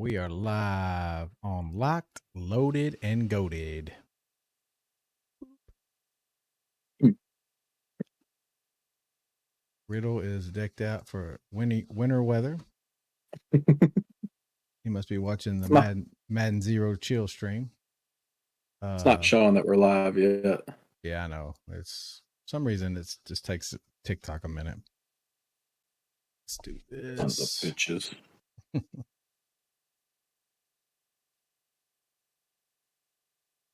We are live on Locked, Loaded, and Goated. Riddle is decked out for winter weather. He must be watching the Madden Zero Chill stream. It's not showing that we're live yet. Yeah, I know. It's some reason it just takes TikTok a minute. Let's do this. Sons of bitches.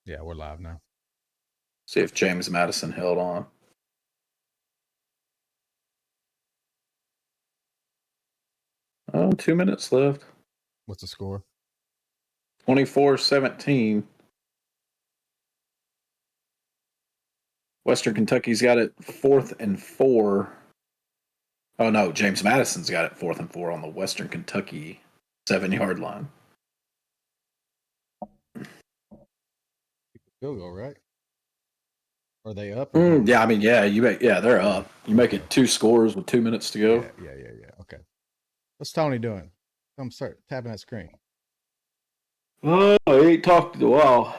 Yeah, we're live now. See if James Madison held on. Oh, 2 minutes left. What's the score? 24-17. Western Kentucky's got it 4th and 4. Oh no, James Madison's got it 4th and 4 on the Western Kentucky 7-yard line. Field goal, right? Are they up? Yeah, I mean, they're up. You make it 2 scores with 2 minutes to go. Yeah. Okay. What's Tony doing? Come start tapping that screen. Oh, he ain't talked in a while.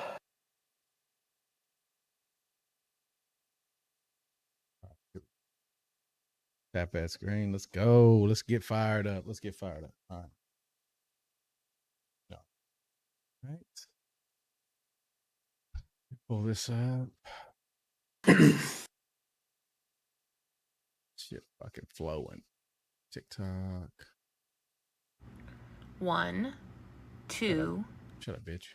Tap that screen. Let's go. Let's get fired up. All right. No. All right. Pull this up. Shit fucking flowing. TikTok. 1, 2. Shut up, bitch.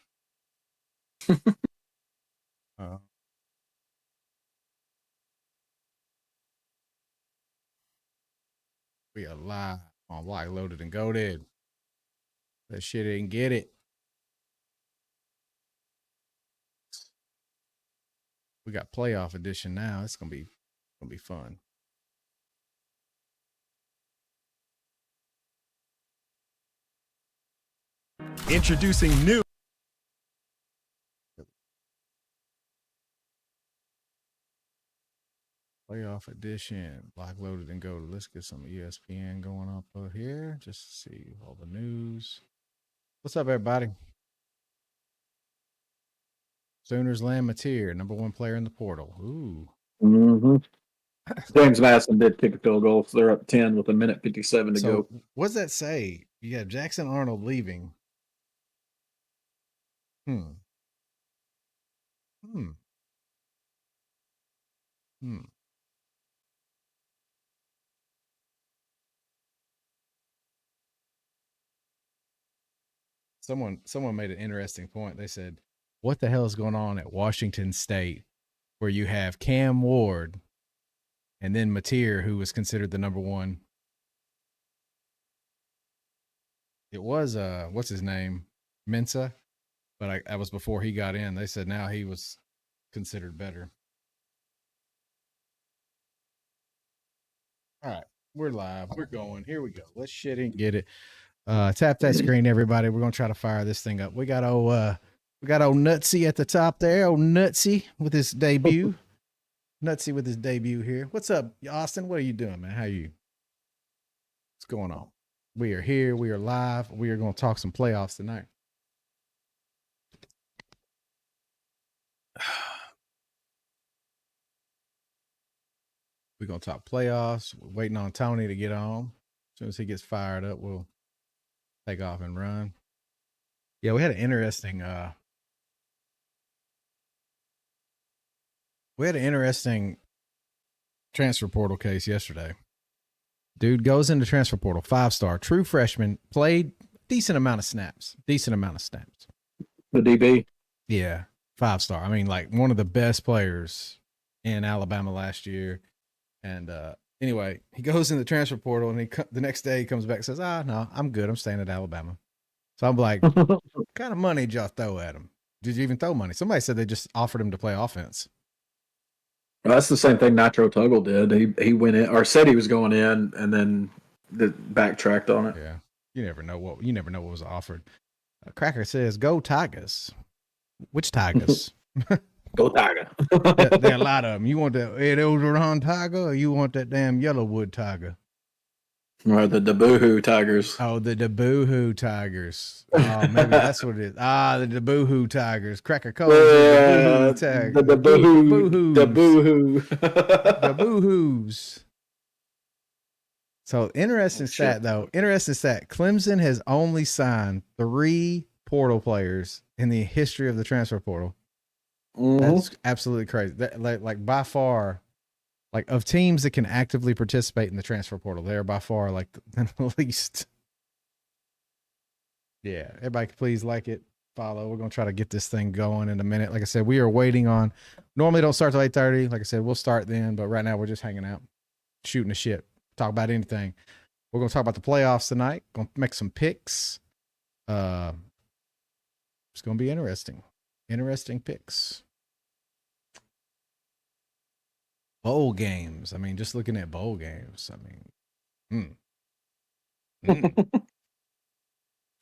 We are live on Locked, Loaded, and Goated. That shit didn't get it. We got playoff edition now. It's gonna be fun. Introducing new playoff edition. Locked, Loaded, and Goated. Let's get some ESPN going up over here. Just to see all the news. What's up, everybody? Sooners land Mateer, number 1 player in the portal. Ooh. Mm-hmm. James Madison did kick a field goal, so they're up 10 with 1:57 to go. What does that say? You have Jackson Arnold leaving. Someone made an interesting point. They said, what the hell is going on at Washington State where you have Cam Ward and then Mateer, who was considered the number 1? It was, what's his name? Mensa. But that was before he got in. They said now he was considered better. All right. We're live. We're going. Here we go. Let's shit and get it. Tap that screen, everybody. We're gonna try to fire this thing up. We got old Nutsy at the top there. Old Nutsy with his debut. Nutsy with his debut here. What's up, Austin? What are you doing, man? How are you? What's going on? We are here. We are live. We are gonna talk some playoffs tonight. We're gonna talk playoffs. We're waiting on Tony to get on. As soon as he gets fired up, we'll take off and run. Yeah, we had an interesting transfer portal case yesterday. Dude goes into transfer portal, 5-star, true freshman, played decent amount of snaps. The DB. Yeah, 5-star. I mean, like one of the best players in Alabama last year. And anyway, he goes in the transfer portal, and the next day he comes back and says, no, I'm good. I'm staying at Alabama. So I'm like, what kind of money did y'all throw at him? Did you even throw money? Somebody said they just offered him to play offense. Well, that's the same thing Nitro Tuggle did. He went in, or said he was going in, and then backtracked on it. Yeah, you never know what was offered. Cracker says, "Go Tigers." Which Tigers? Go Tiger. There are a lot of them. You want the Ed Ogeron Tiger, or you want that damn Yellowwood Tiger? Or the Boohoo Tigers. Oh, the Boohoo Tigers. Oh, maybe that's what it is. Ah, the Boohoo Tigers. Cracker Cola. Yeah, the Boohoos. The Boohoo. The Boohoos. So interesting stat, shit. though. Interesting stat. Clemson has only signed 3 portal players in the history of the transfer portal. Mhm. That's absolutely crazy. That, like by far, like of teams that can actively participate in the transfer portal, they are by far like the least. Yeah, everybody please like it, follow. We're gonna try to get this thing going in a minute. Like I said, we are waiting on. Normally don't start till 8:30. Like I said, we'll start then, but right now we're just hanging out, shooting the shit, talk about anything. We're gonna talk about the playoffs tonight. Gonna make some picks. It's gonna be interesting. Interesting picks. Bowl games. I mean, just looking at bowl games. I mean,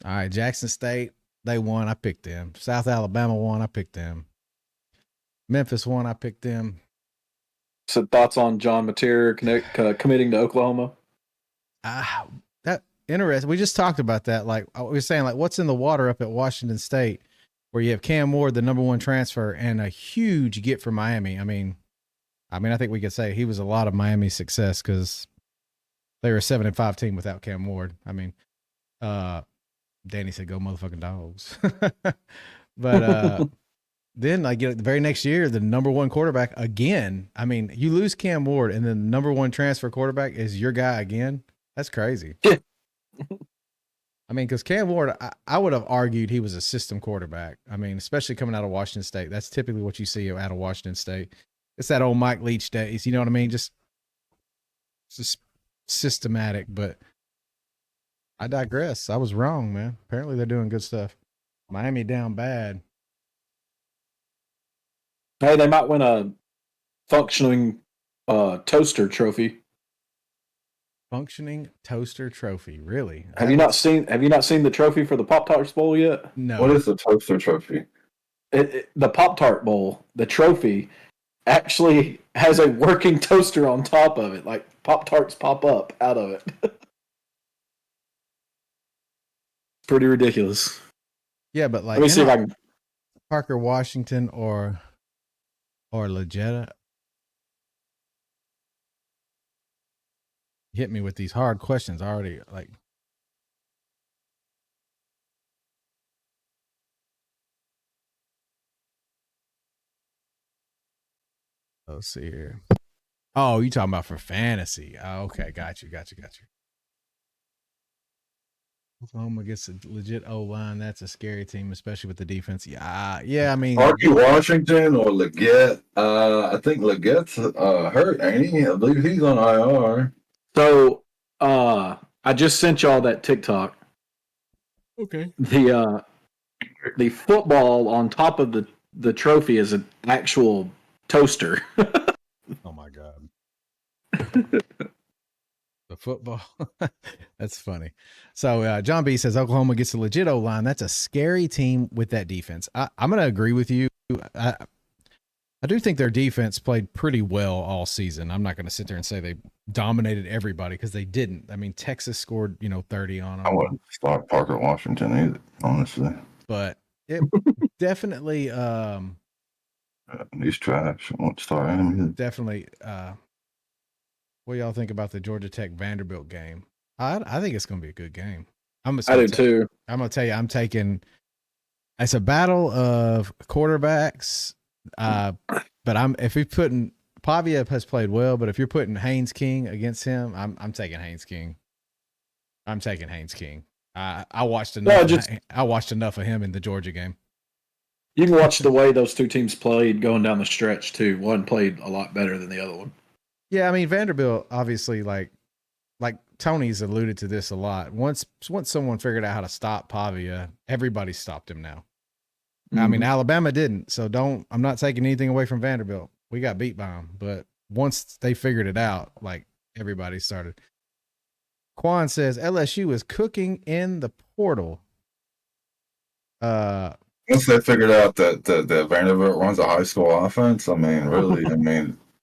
All right, Jackson State, they won. I picked them. South Alabama won. I picked them. Memphis won. I picked them. So thoughts on John Mateer committing to Oklahoma? That interesting. We just talked about that. Like we were saying, like what's in the water up at Washington State, where you have Cam Ward, the #1 transfer, and a huge get for Miami. I mean, I think we could say he was a lot of Miami's success because they were a 7-5 team without Cam Ward. I mean, Danny said, "Go motherfucking Dogs." But then, like the very next year, the #1 quarterback again. I mean, you lose Cam Ward, and then the #1 transfer quarterback is your guy again. That's crazy. Yeah. I mean, because Cam Ward, I would have argued he was a system quarterback. I mean, especially coming out of Washington State. That's typically what you see out of Washington State. It's that old Mike Leach days. You know what I mean? Just systematic. But I digress. I was wrong, man. Apparently they're doing good stuff. Miami down bad. Hey, they might win a functioning toaster trophy. Functioning toaster trophy. Really? Have you not seen the trophy for the Pop-Tarts Bowl yet? No. What is the toaster trophy? The Pop-Tart Bowl, the trophy, actually has a working toaster on top of it. Like Pop-Tarts pop up out of it. Pretty ridiculous. Yeah, but like Let me see if I can. Parker Washington or Legetta. Hit me with these hard questions already. Like, let's see here. Oh, you talking about for fantasy? Oh, okay, got you. Oklahoma gets a legit O-line. That's a scary team, especially with the defense. Yeah. I mean, Parky Washington or Leggett? I think Leggett's hurt, ain't he? I believe he's on IR. So, I just sent y'all that TikTok. okay. The football on top of the trophy is an actual toaster. Oh my god. The football. That's funny. So John B says Oklahoma gets a legit O-line. That's a scary team with that defense. I'm going to agree with you. I do think their defense played pretty well all season. I'm not going to sit there and say they dominated everybody because they didn't. I mean, Texas scored, 30 on them. I wouldn't start Parker Washington either, honestly. But it definitely He's trash. I won't start him either. definitely what do y'all think about the Georgia Tech Vanderbilt game? I think it's going to be a good game. I do too. I'm going to tell you, I'm taking. It's a battle of quarterbacks, but if you're putting Pavia has played well, but if you're putting Haynes King against him, I'm taking Haynes King. I'm taking Haynes King. I watched enough. I watched enough of him in the Georgia game. You can watch the way those two teams played going down the stretch too. One played a lot better than the other one. Yeah, I mean Vanderbilt obviously like Tony's alluded to this a lot. Once someone figured out how to stop Pavia, everybody stopped him now. Mm-hmm. I mean Alabama didn't, so I'm not taking anything away from Vanderbilt. We got beat by them, but once they figured it out, like everybody started. Quan says LSU is cooking in the portal. Once they figured out that Vanderbilt runs a high school offense, I mean, really,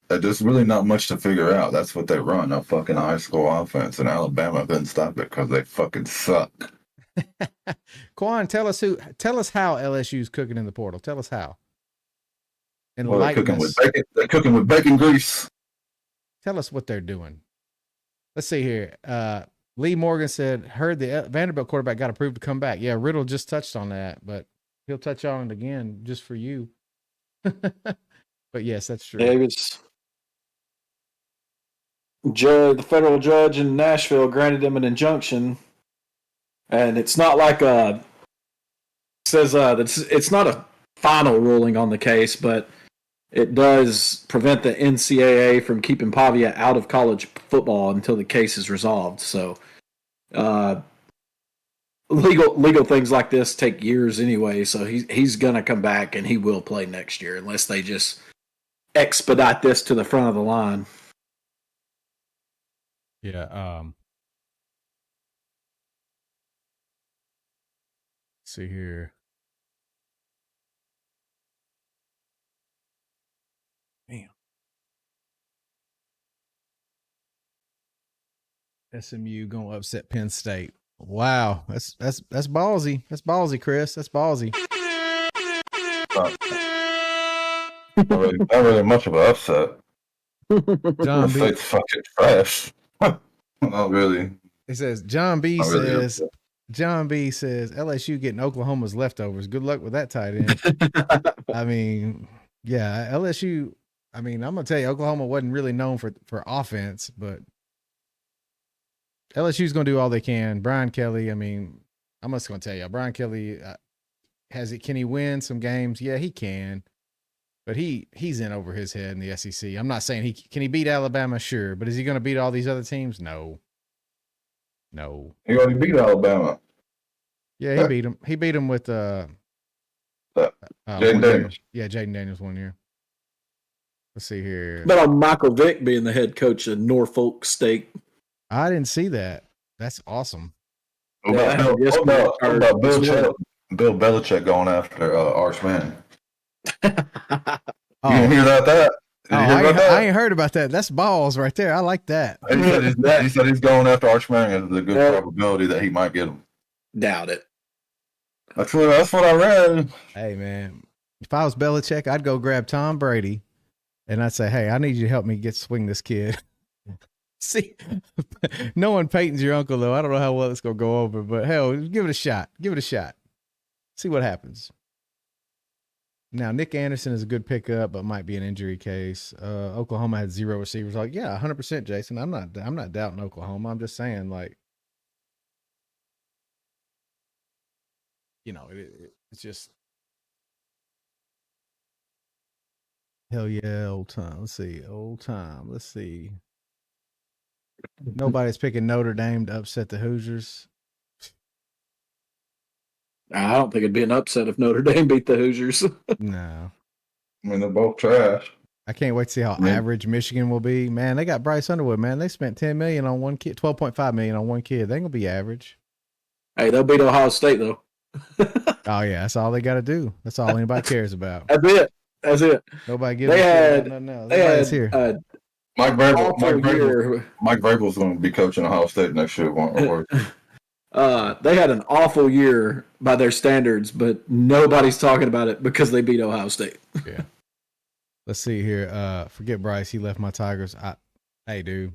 there's really not much to figure out. That's what they run, a fucking high school offense, and Alabama couldn't stop it because they fucking suck. Quan, tell us how LSU's cooking in the portal. Tell us how. Well, they're Enlighten cooking with us. bacon. They're cooking with bacon grease. Tell us what they're doing. Let's see here. Lee Morgan said, heard the Vanderbilt quarterback got approved to come back. Yeah, Riddle just touched on that, but he'll touch on it again just for you. But yes, that's true. Davis. The federal judge in Nashville granted him an injunction, and it's not like it's not a final ruling on the case, but it does prevent the NCAA from keeping Pavia out of college football until the case is resolved. So, legal things like this take years anyway. So he's gonna come back and he will play next year unless they just expedite this to the front of the line. Yeah. See here. Damn. SMU gonna upset Penn State. Wow, that's ballsy. That's ballsy, Chris. That's ballsy. Not really much of an upset. John B. State's fucking trash. Not really. It says John B Not really says upset. John B says LSU getting Oklahoma's leftovers. Good luck with that tight end. I mean, yeah, LSU. I mean, I'm gonna tell you, Oklahoma wasn't really known for offense, but LSU's gonna do all they can. Brian Kelly. I mean, I'm just gonna tell you, Brian Kelly can he win some games? Yeah, he can. But he's in over his head in the SEC. I'm not saying can he beat Alabama? Sure. But is he going to beat all these other teams? No. He already beat Alabama. Yeah, he beat him. He beat him with Jaden 1 year. Daniels. Yeah, Jaden Daniels 1 year. Let's see here. But on Michael Vick being the head coach of Norfolk State. I didn't see that. That's awesome. What Yeah, about, yes, what about Bill Bill Belichick going after Arch Manning? You Oh, didn't hear about that? Did you hear about that? I ain't heard about that. That's balls right there. I like that. He said he's going after Arch Manning. There's a good probability that he might get him. Doubt it. That's what I read. Hey, man, if I was Belichick, I'd go grab Tom Brady and I'd say, hey, I need you to help me swing this kid. See, knowing Peyton's your uncle, though, I don't know how well it's going to go over, but hell, give it a shot. Give it a shot. See what happens. Now, Nick Anderson is a good pickup, but might be an injury case. Oklahoma had 0 receivers. Like, yeah, 100%, Jason. I'm not doubting Oklahoma. I'm just saying, like, you know, it's just hell yeah, old time. Let's see, old time. Let's see. Nobody's picking Notre Dame to upset the Hoosiers. I don't think it'd be an upset if Notre Dame beat the Hoosiers. No. I mean, they're both trash. I can't wait to see how average Michigan will be. Man, they got Bryce Underwood, man. They spent $10 million on one kid, $12.5 million on one kid. They ain't gonna be average. Hey, they'll beat Ohio State though. Oh yeah, that's all they got to do. That's all anybody cares about. That's it. Nobody gives They a shit had- about nothing else. They Everybody's had here. Mike Vrabel. awful year. Mike Vrabel's going to be coaching Ohio State next year. They had an awful year by their standards, but nobody's talking about it because they beat Ohio State. Yeah. Let's see here. Forget Bryce. He left my Tigers. Hey, dude.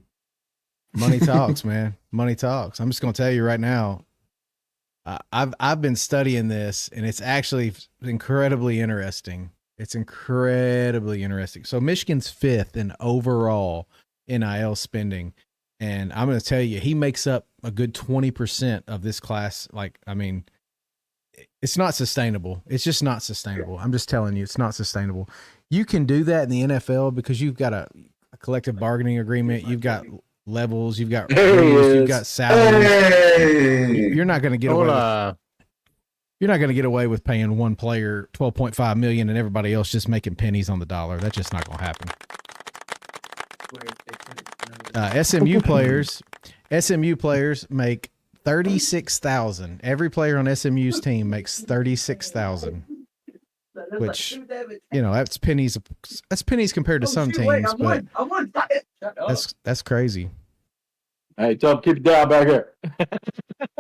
Money talks, man. Money talks. I'm just gonna tell you right now. I've been studying this, and it's actually incredibly interesting. It's incredibly interesting. So Michigan's 5th in overall NIL spending, and I'm gonna tell you, he makes up a good 20% of this class. Like, I mean, it's not sustainable. It's just not sustainable. I'm just telling you, it's not sustainable. You can do that in the NFL because you've got a collective bargaining agreement. You've got levels. You've got rules. You've got salaries. Hey! You're not going to get away. You're not going to get away with paying one player $12.5 million and everybody else just making pennies on the dollar. That's just not going to happen. SMU players make $36,000. Every player on SMU's team makes $36,000. which that's pennies. That's pennies compared to some teams, but that's crazy. Hey, tell him keep it down back here.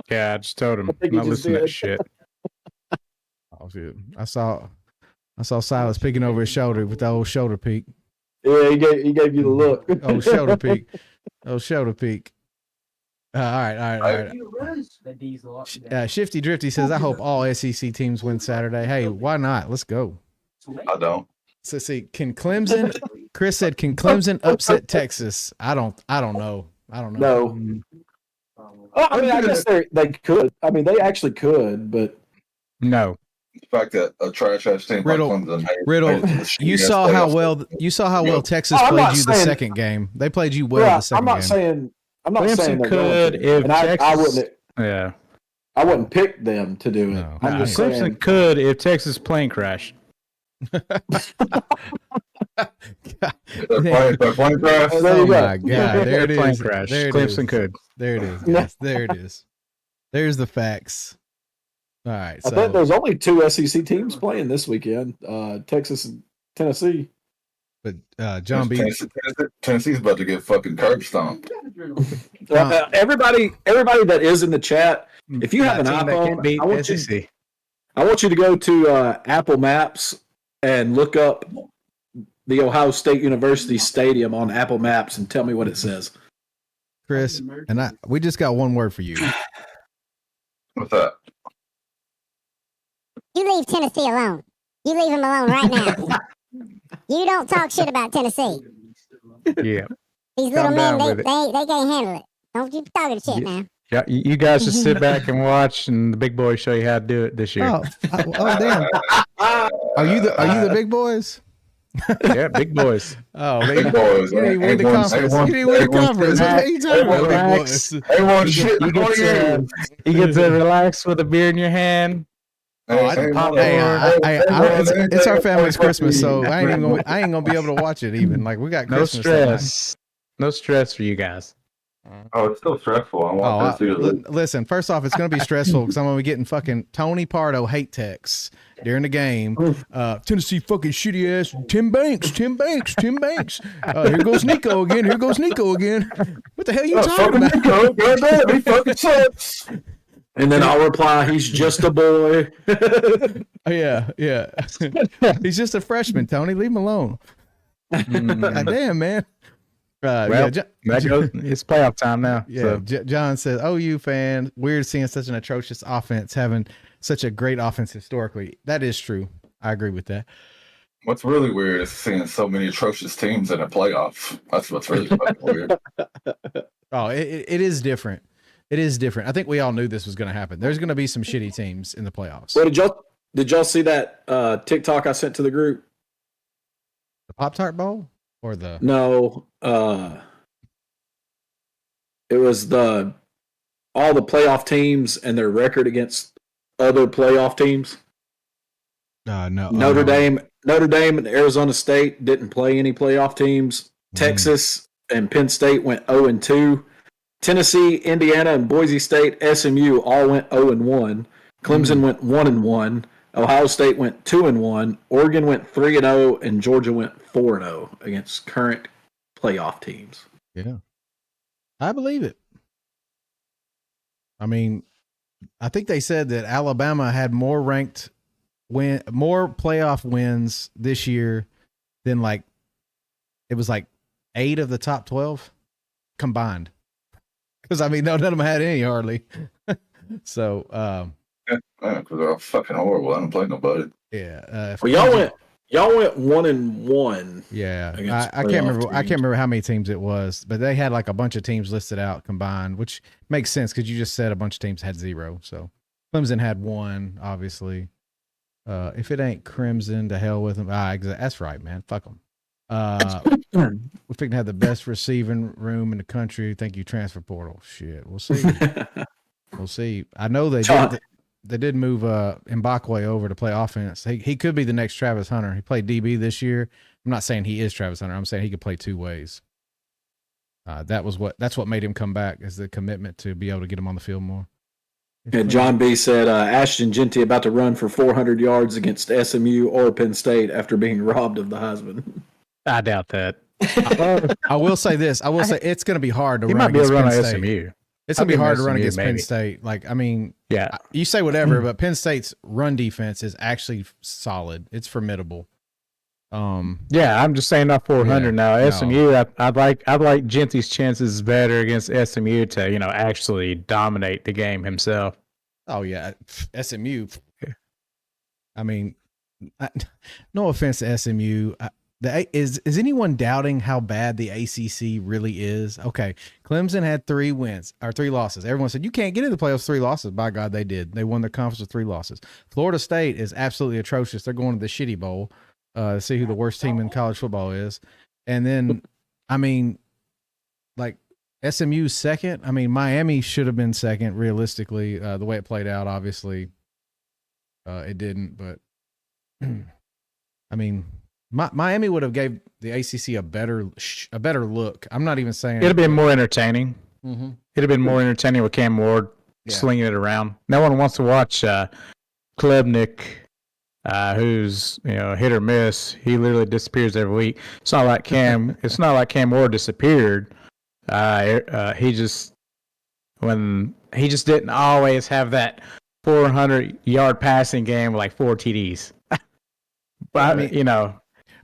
Yeah, I just told him I think he not just listen to that did. shit. Oh shit! I saw Silas peeking over his shoulder with the old shoulder peek. Yeah, he gave you the look. Oh, shoulder peek. Oh, shoulder peek. All right. Shifty Drifty says, I hope all SEC teams win Saturday. Hey, why not? Let's go. I don't. So see, can Clemson? Chris said, can Clemson upset Texas? I don't know. No. I mean, I guess they could. I mean, they actually could, but No. The fact that a trash ass team Riddle, like Clemson you saw how well Texas I'm played not you the saying- second game. They played you well the yeah, second game. I'm not saying Clemson they're could going to. if And I Texas. wouldn't. Yeah. I wouldn't pick them to do it. No. I'm Nah, just Clemson saying. could if Texas plane crashed. Their plane crash. There Oh you go. my God! There it Plane is. crash. There it Clemson is. could. There it is. Guys. There it is. There's the facts. All right. I think there's only 2 SEC teams playing this weekend: Texas and Tennessee. but John B. Tennessee's about to get fucking curb stomped. Everybody that is in the chat, if you have an Team that can't iPhone, beat I want you SEC. to go to Apple Maps and look up the Ohio State University Stadium on Apple Maps and tell me what it says. Chris and we just got one word for you. What's that? You leave Tennessee alone. You leave him alone right now. You don't talk shit about Tennessee. Yeah. These little Calm men, down with they it. can't handle it. Don't you talking shit now. Yeah, you guys just sit back and watch, and the big boys show you how to do it this year. Oh damn! Are you the big boys? Yeah, big boys. Oh, Big man. boys. You didn't win the conference. You didn't win the conference. What are you talking about, big Relax. boys? Everyone shit. You get to, you get to relax with a beer in your hand. It's our family's Christmas, so I ain't gonna be able to watch it even. Like we got No Christmas. that night. stress. No stress for you guys. Oh, it's still stressful. I want to Listen, first off, it's going to be stressful because I'm going to be getting fucking Tony Pardo hate texts during the game. Tennessee fucking shitty ass. Tim Banks. Here goes Nico again. What the hell are you talking about? Goddamn, he fucking sucks. And then I'll reply, he's just a boy. Yeah. He's just a freshman, Tony. Leave him alone. God damn, man. Well, that goes, it's playoff time now. Yeah, So. John says, OU fan, weird seeing such an atrocious offense having such a great offense historically. That is true. I agree with that. What's really weird is seeing so many atrocious teams in a playoff. That's what's really fucking weird. Oh, it is different. It is different. I think we all knew this was going to happen. There's going to be some shitty teams in the playoffs. Well, did y'all see that TikTok I sent to the group? The Pop-Tart Bowl or the... No, it was all the playoff teams and their record against other playoff teams. No. Notre Dame and Arizona State didn't play any playoff teams. Texas and Penn State went 0-2. Tennessee, Indiana, and Boise State, SMU all went 0-1. Clemson went 1-1. Ohio State went 2-1. Oregon went 3-0, and Georgia went 4-0 against current playoff teams. Yeah. I believe it. I mean, I think they said that Alabama had more playoff wins this year than it was 8 of the top 12 combined. Because I mean, none of them had any hardly. So, Because they're all fucking horrible. I don't play nobody. yeah. Well, y'all went 1-1. Yeah, against I can't remember. playoff I can't teams. remember how many teams it was, but they had a bunch of teams listed out combined, which makes sense because you just said a bunch of teams had 0. So Clemson had 1, obviously. If it ain't Crimson, to hell with them. That's right, man. Fuck them. We think to have the best receiving room in the country. Thank you, transfer portal. Shit, we'll see. We'll see. I know they did. They did move Mbakwe over to play offense. He could be the next Travis Hunter. He played DB this year. I'm not saying he is Travis Hunter. I'm saying he could play 2 ways. That's what made him come back, is the commitment to be able to get him on the field more. And John B said Ashton Genty about to run for 400 yards against SMU or Penn State after being robbed of the Heisman. I doubt that. I will say this. I will say it's going to be hard to He run might be able against to run Penn on State. SMU. It's going to be I'll give hard to him run SMU, against Penn maybe. State. Like, I mean, Yeah. you say whatever, but Penn State's run defense is actually solid. It's formidable. Yeah, I'm just saying not 400 Yeah, now. no. SMU, I'd like Genty's chances better against SMU to actually dominate the game himself. Oh yeah, SMU. I mean, no offense to SMU. Is anyone doubting how bad the ACC really is? Okay, Clemson had 3 losses. Everyone said you can't get into the playoffs 3 losses. By God, they did. They won their conference with 3 losses. Florida State is absolutely atrocious. They're going to the shitty bowl to see who the worst team in college football is. And then, I mean, like SMU's second. I mean, Miami should have been second realistically. The way it played out, obviously, it didn't. But I mean. Miami would have gave the ACC a better look. I'm not even saying It'd have been more entertaining. Mhm. It'd have been more entertaining with Cam Ward Yeah. slinging it around. No one wants to watch Klebnik, who's hit or miss. He literally disappears every week. It's not like Cam. It's not like Cam Ward disappeared. He just didn't always have that 400-yard passing game with like 4 TDs. But I mean,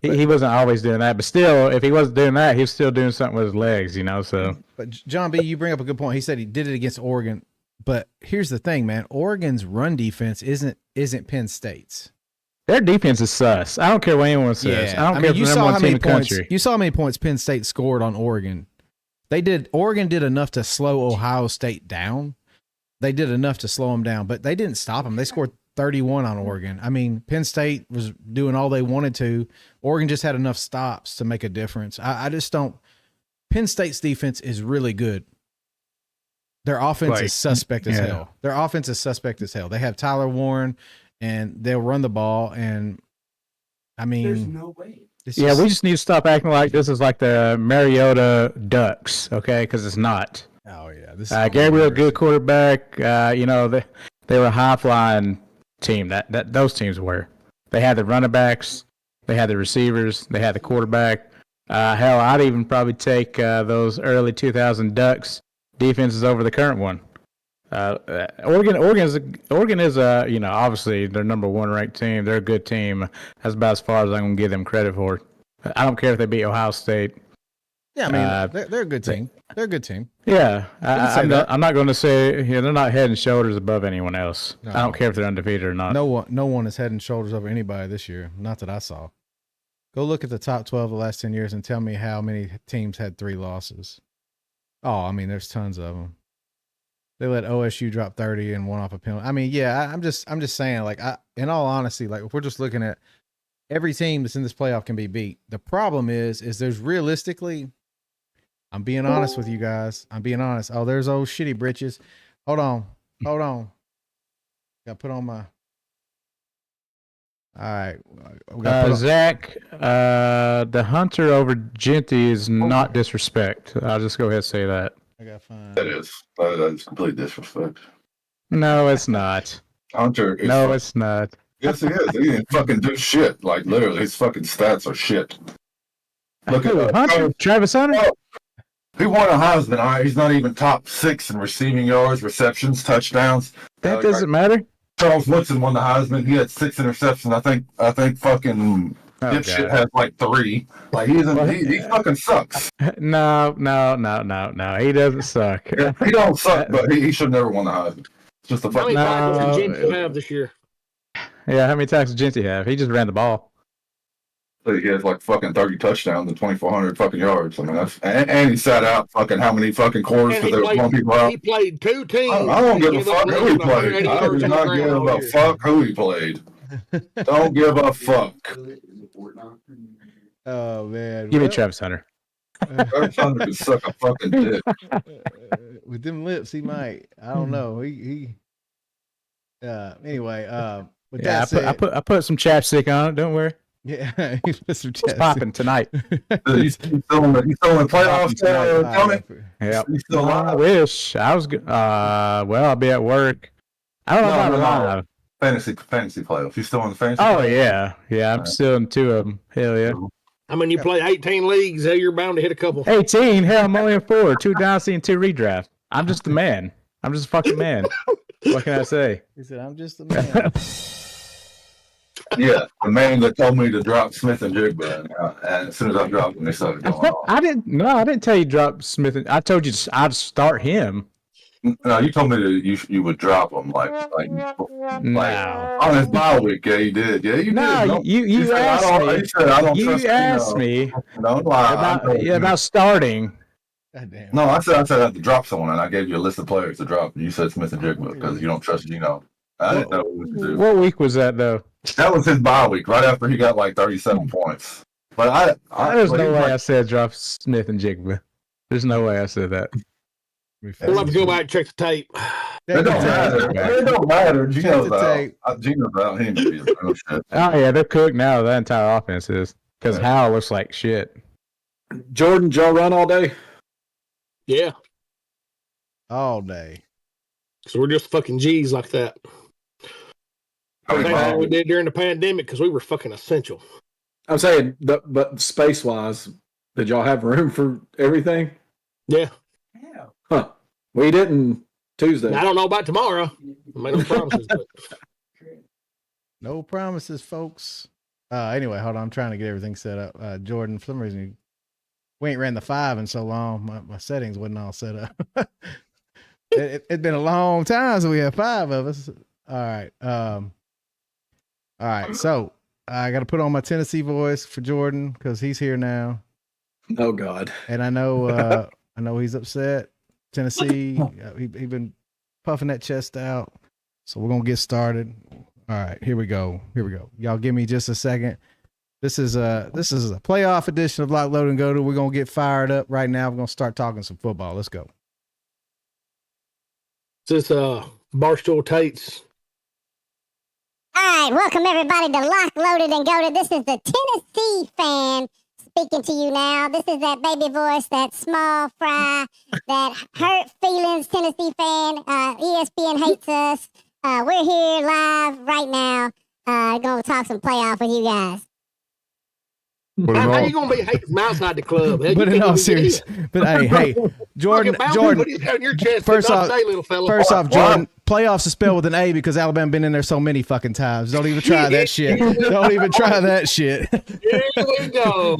he wasn't always doing that. But still, if he wasn't doing that, he was still doing something with his legs. So. But John B, you bring up a good point. He said he did it against Oregon. But here's the thing, man. Oregon's run defense isn't Penn State's. Their defense is sus. I don't care what anyone says. I don't care if you the saw number how one team many in the points. country. You saw how many points Penn State scored on Oregon. Oregon did enough to slow Ohio State down. They did enough to slow them down, but they didn't stop them. They scored 31 on Oregon. I mean, Penn State was doing all they wanted to. Oregon just had enough stops to make a difference. I just don't. Penn State's defense is really good. Their offense is suspect as hell. Their offense is suspect as hell. They have Tyler Warren, and they'll run the ball. And I mean, there's no way. Yeah, we just need to stop acting like this is like the Mariota Ducks, okay? Because it's not. Oh yeah, this is Gabriel, good quarterback. They were a high flying team. That those teams were. They had the running backs, they had the receivers, they had the quarterback. Hell, I'd even probably take those early 2000 Ducks defenses over the current one. Oregon is obviously their number 1 ranked team. They're a good team. That's about as far as I'm gonna give them credit for. I don't care if they beat Ohio State. Yeah, I mean, they're a good team. They're a good team. Yeah, I'm not going to say they're not head and shoulders above anyone else. No. I don't care if they're undefeated or not. No one is head and shoulders over anybody this year. Not that I saw. Go look at the top 12 of the last 10 years and tell me how many teams had 3 losses. Oh, I mean, there's tons of them. They let OSU drop 30 and one off a penalty. I mean, yeah, I'm just saying, like, in all honesty, like, if we're just looking at every team that's in this playoff can be beat. The problem is there's realistically, I'm being honest with you guys. I'm being honest. Oh, there's old shitty britches. Hold on. Got to put on my. All right. Zach, the Hunter over Genty is not disrespect. I'll just go ahead and say that. I got to find. That is complete disrespect. No, it's not. Hunter is No, it's not. yes, he is. He didn't fucking do shit. Like literally, his fucking stats are shit. Look at Hunter, Travis Hunter. Oh, he won a Heisman. All right, he's not even top 6 in receiving yards, receptions, touchdowns. That doesn't matter. Charles Woodson won the Heisman. He had 6 interceptions. I think fucking dipshit has like 3. Like he fucking sucks. No. He doesn't suck. He don't suck, but he should never won the Heisman. It's just a How many fucking. tackles did Genty have this year? Yeah, how many tackles did Genty have? He just ran the ball. He has like fucking 30 touchdowns and 2,400 fucking yards. I mean, that's and he sat out fucking how many fucking quarters because they were blowing people out. He played 2 teams. I don't give a fuck who he played. I do not give a fuck who he played. Don't give a fuck. Oh, man. Give me Travis Hunter. Travis Hunter could suck a fucking dick. With them lips, he might. I don't know. He anyway, with Yeah, that said, I put some chapstick on it. Don't worry. yeah, he put some It's chest. popping tonight. He's still in the playoffs, Tony. Yeah. He's still I alive. wish I was good. Well, I'll be at work. I don't know No, about no. live. Fantasy playoffs. You still in the fantasy? Oh playoffs? yeah, I'm still in 2 of them. Hell yeah. I mean, you play 18 leagues, hell, you're bound to hit a couple. 18. Hell, I'm only in 4. 2 dynasty and 2 redraft. I'm just the man. I'm just a fucking man. What can I say? He said, "I'm just a man." Yeah, the man that told me to drop Smith and Jigba, and as soon as I dropped him, they started going off. I didn't tell you drop Smith. I told you I'd start him. No, you told me that you would drop him like No. on his bye week. Yeah, you did. Yeah, you No, did. you said, asked I don't, me. You said I don't You trust asked me Don't lie. about starting. God damn. No, I said I had to drop someone, and I gave you a list of players to drop. And you said Smith and Jigba because you don't trust Gino. I didn't know what to do. What week was that though? That was his bye week, right after he got like 37 points. But There's no way I said drop Smith and Jigba. There's no way I said that. We'll have to go back and check the tape. It don't matter. It don't matter. Gino's the tape. out. Gino's out. He ain't gonna be the real shit. Oh yeah, they're cooked now. That entire offense is because Howell looks like shit. Jordan, Joe run all day. Yeah. All day. So we're just fucking G's like that. I mean, Same thing we did during the pandemic because we were fucking essential. I'm saying, but space wise, did y'all have room for everything? Yeah. Huh? We didn't Tuesday. I don't know about tomorrow. I made no promises. But No promises, folks. Anyway, hold on. I'm trying to get everything set up. Jordan, for some reason, we ain't ran the 5 in so long. My settings wasn't all set up. It's been a long time since we had 5 of us. All right. All right. So I got to put on my Tennessee voice for Jordan because he's here now, Oh God. and I know he's upset. Tennessee, he been puffing that chest out. So we're gonna get started. All right, here we go. Y'all give me just a second. This is a playoff edition of Lock, Load, and Go To. We're gonna get fired up right now. We're gonna start talking some football. Let's go. this Barstool Tate's. All right, welcome everybody to Lock, Loaded, and Goated. This is the Tennessee fan speaking to you now. This is that baby voice, that small fry, that hurt feelings Tennessee fan. ESPN hates us. We're here live right now. Gonna talk some playoff with you guys. How you gonna be hating from outside the club? Hell, But you in can't all even get seriousness, but hey, Jordan, Put it down your chest. First off, little fella. Jordan, playoffs is spelled with an A because Alabama been in there so many fucking times. Don't even try that shit. Don't even try that shit. Here we go.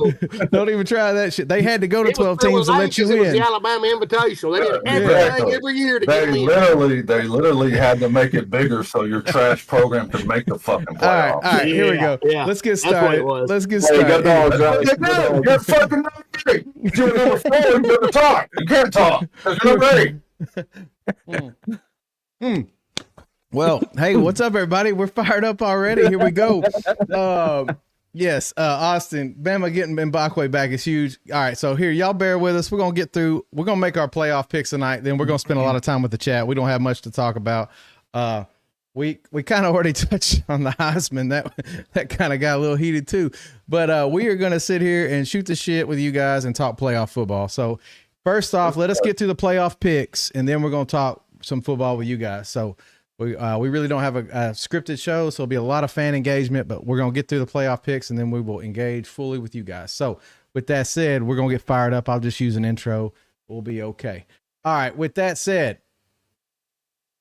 Don't even try that shit. They had to go to 12 teams to let you It was the in. Alabama Invitational. They did everything Exactly. every year to They get me. literally had to make it bigger so your trash program could make the fucking playoffs. All right, here we go. Yeah, Let's get that's what it started. was. Let's get Hey, you got started. dogs, right? You're fucking number 3. You're number 4. You better talk. You can't talk because you're number 8. Well, hey, what's up, everybody? We're fired up already. Here we go. Yes, Austin, Bama getting Mbakwe back is huge. All right, so here, y'all bear with us. We're gonna get through. We're gonna make our playoff picks tonight. Then we're gonna spend a lot of time with the chat. We don't have much to talk about. We kind of already touched on the Heisman. That kind of got a little heated too. But we are gonna sit here and shoot the shit with you guys and talk playoff football. So first off, let us get through the playoff picks, and then we're gonna talk some football with you guys. So we really don't have a scripted show, so it'll be a lot of fan engagement, but we're going to get through the playoff picks, and then we will engage fully with you guys. So with that said, we're going to get fired up. I'll just use an intro. We'll be okay. All right, with that said,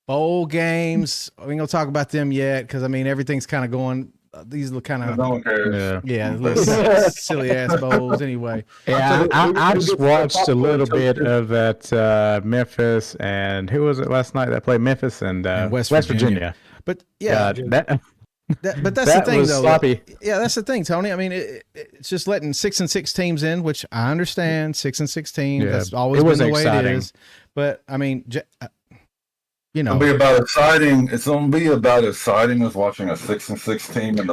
bowl games, we ain't going to talk about them yet because, I mean, everything's kind of going these little kind of No one cares. little silly ass bowls anyway. Yeah, I just watched a little bit of that Memphis and who was it last night that played Memphis and West West Virginia. Virginia. But yeah, That but that's that the thing was though. sloppy. Yeah, that's the thing, Tony. I mean, it's just letting 6 and 6 teams in, which I understand. 6 and 6 teams. Yeah, That's always it been was the way exciting. it is. But I mean, you know, It's gonna be about exciting. It's gonna be about as exciting as watching a 6 and 6 team in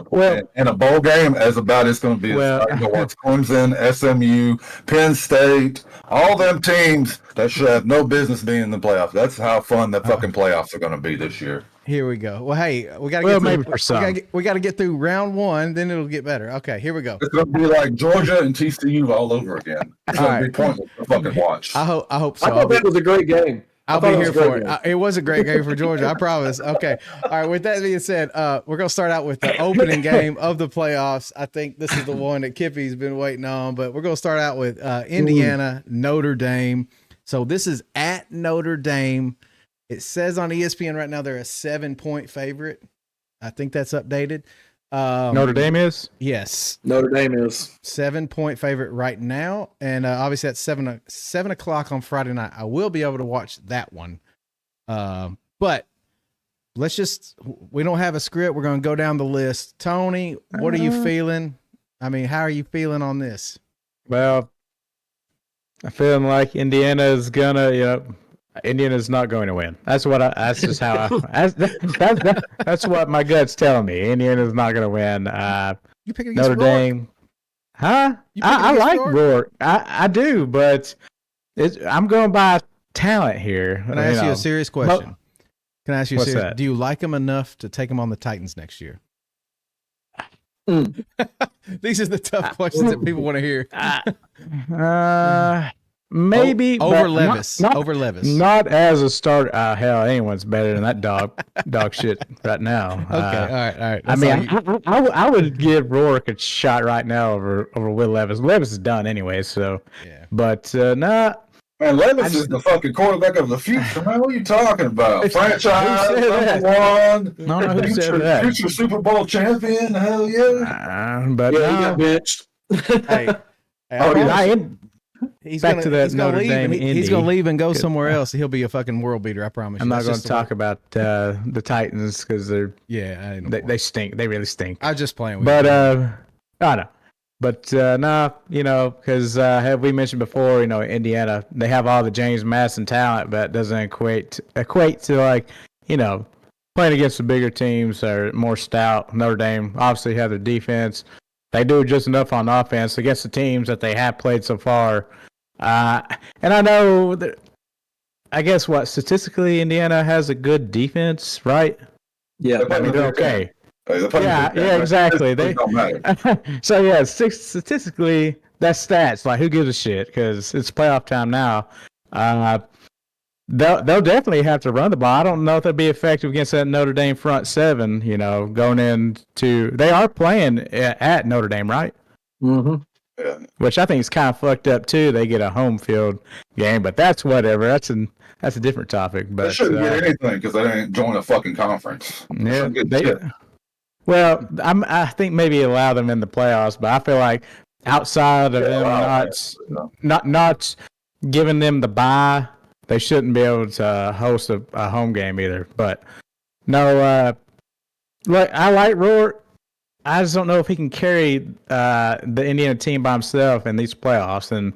a bowl game as about it's gonna be exciting to watch Clemson, SMU, Penn State, all them teams that should have no business being in the playoffs. That's how fun the fucking playoffs are gonna be this year. here we go. Well, hey, we got to Well, get maybe through, for some. we got to get through round 1, then it'll get better. Okay, here we go. It's gonna be like Georgia and TCU all over again. It's gonna be pointless to fucking watch. I hope so. I thought that was a great game. I'll thought be it was here a great for it. game. It was a great game for Georgia. I promise. Okay. All right. With that being said, we're going to start out with the opening game of the playoffs. I think this is the one that Kippy's been waiting on, but we're going to start out with Indiana, Notre Dame. So this is at Notre Dame. It says on ESPN right now they're a 7-point favorite. I think that's updated. Notre Dame is? Yes. Notre Dame is 7-point favorite right now. And obviously at 7 o'clock on Friday night. I will be able to watch that one. But we don't have a script. We're going to go down the list. Tony, what are you feeling? I mean, how are you feeling on this? Well, I'm feeling like Indiana's not going to win. That's just how that's what my gut's telling me. Indiana's not going to win. You pick against Notre Rourke? Dame. Huh? You pick I against like Rourke? Rourke. I do, but I'm going by talent here. Can I ask you a serious question? Can I ask you a What's serious? that? Do you like him enough to take him on the Titans next year? These are the tough questions that people want to hear. Maybe over but Levis. Over Levis. Not as a start. Hell, anyone's better than that dog shit right now. Okay, all right. I mean, I would give Rourke a shot right now over Will Levis. Levis is done anyway, so. Yeah. But nah. Man, Levis is the fucking quarterback of the future, man. What are you talking about? Franchise, Who said number one. No, who said Future, that? future Super Bowl champion. Hell yeah. But he no. got benched. Hey, Oh, I he's back to that Notre Dame He's Indy. going to leave and go somewhere else. He'll be a fucking world beater. I promise you. I'm not That's going just to the way- talk about the Titans because Yeah, they stink. They really stink. I'm just playing with But you. I know. But no, because have we mentioned before? Indiana, they have all the James Madison talent, but it doesn't equate to like playing against the bigger teams or more stout. Notre Dame obviously have their defense. They do just enough on offense against the teams that they have played so far. And I know that. I guess statistically, Indiana has a good defense, right? Yeah, I mean, they're okay. Yeah, Exactly. They don't matter. So yeah, statistically, that's stats. Like, who gives a shit? Because it's playoff time now. They'll definitely have to run the ball. I don't know if they'll be effective against that Notre Dame front seven. Going into they are playing at Notre Dame, right? Mm-hmm. Yeah. Which I think is kind of fucked up too. They get a home field game, but that's whatever. That's a different topic. But They shouldn't get anything because they ain't join a fucking conference. yeah, Shouldn't get shit. well, I think maybe allow them in the playoffs, but I feel like outside of them not giving them the bye, they shouldn't be able to host a home game either. But no, look, I like Rourke. I just don't know if he can carry the Indiana team by himself in these playoffs. And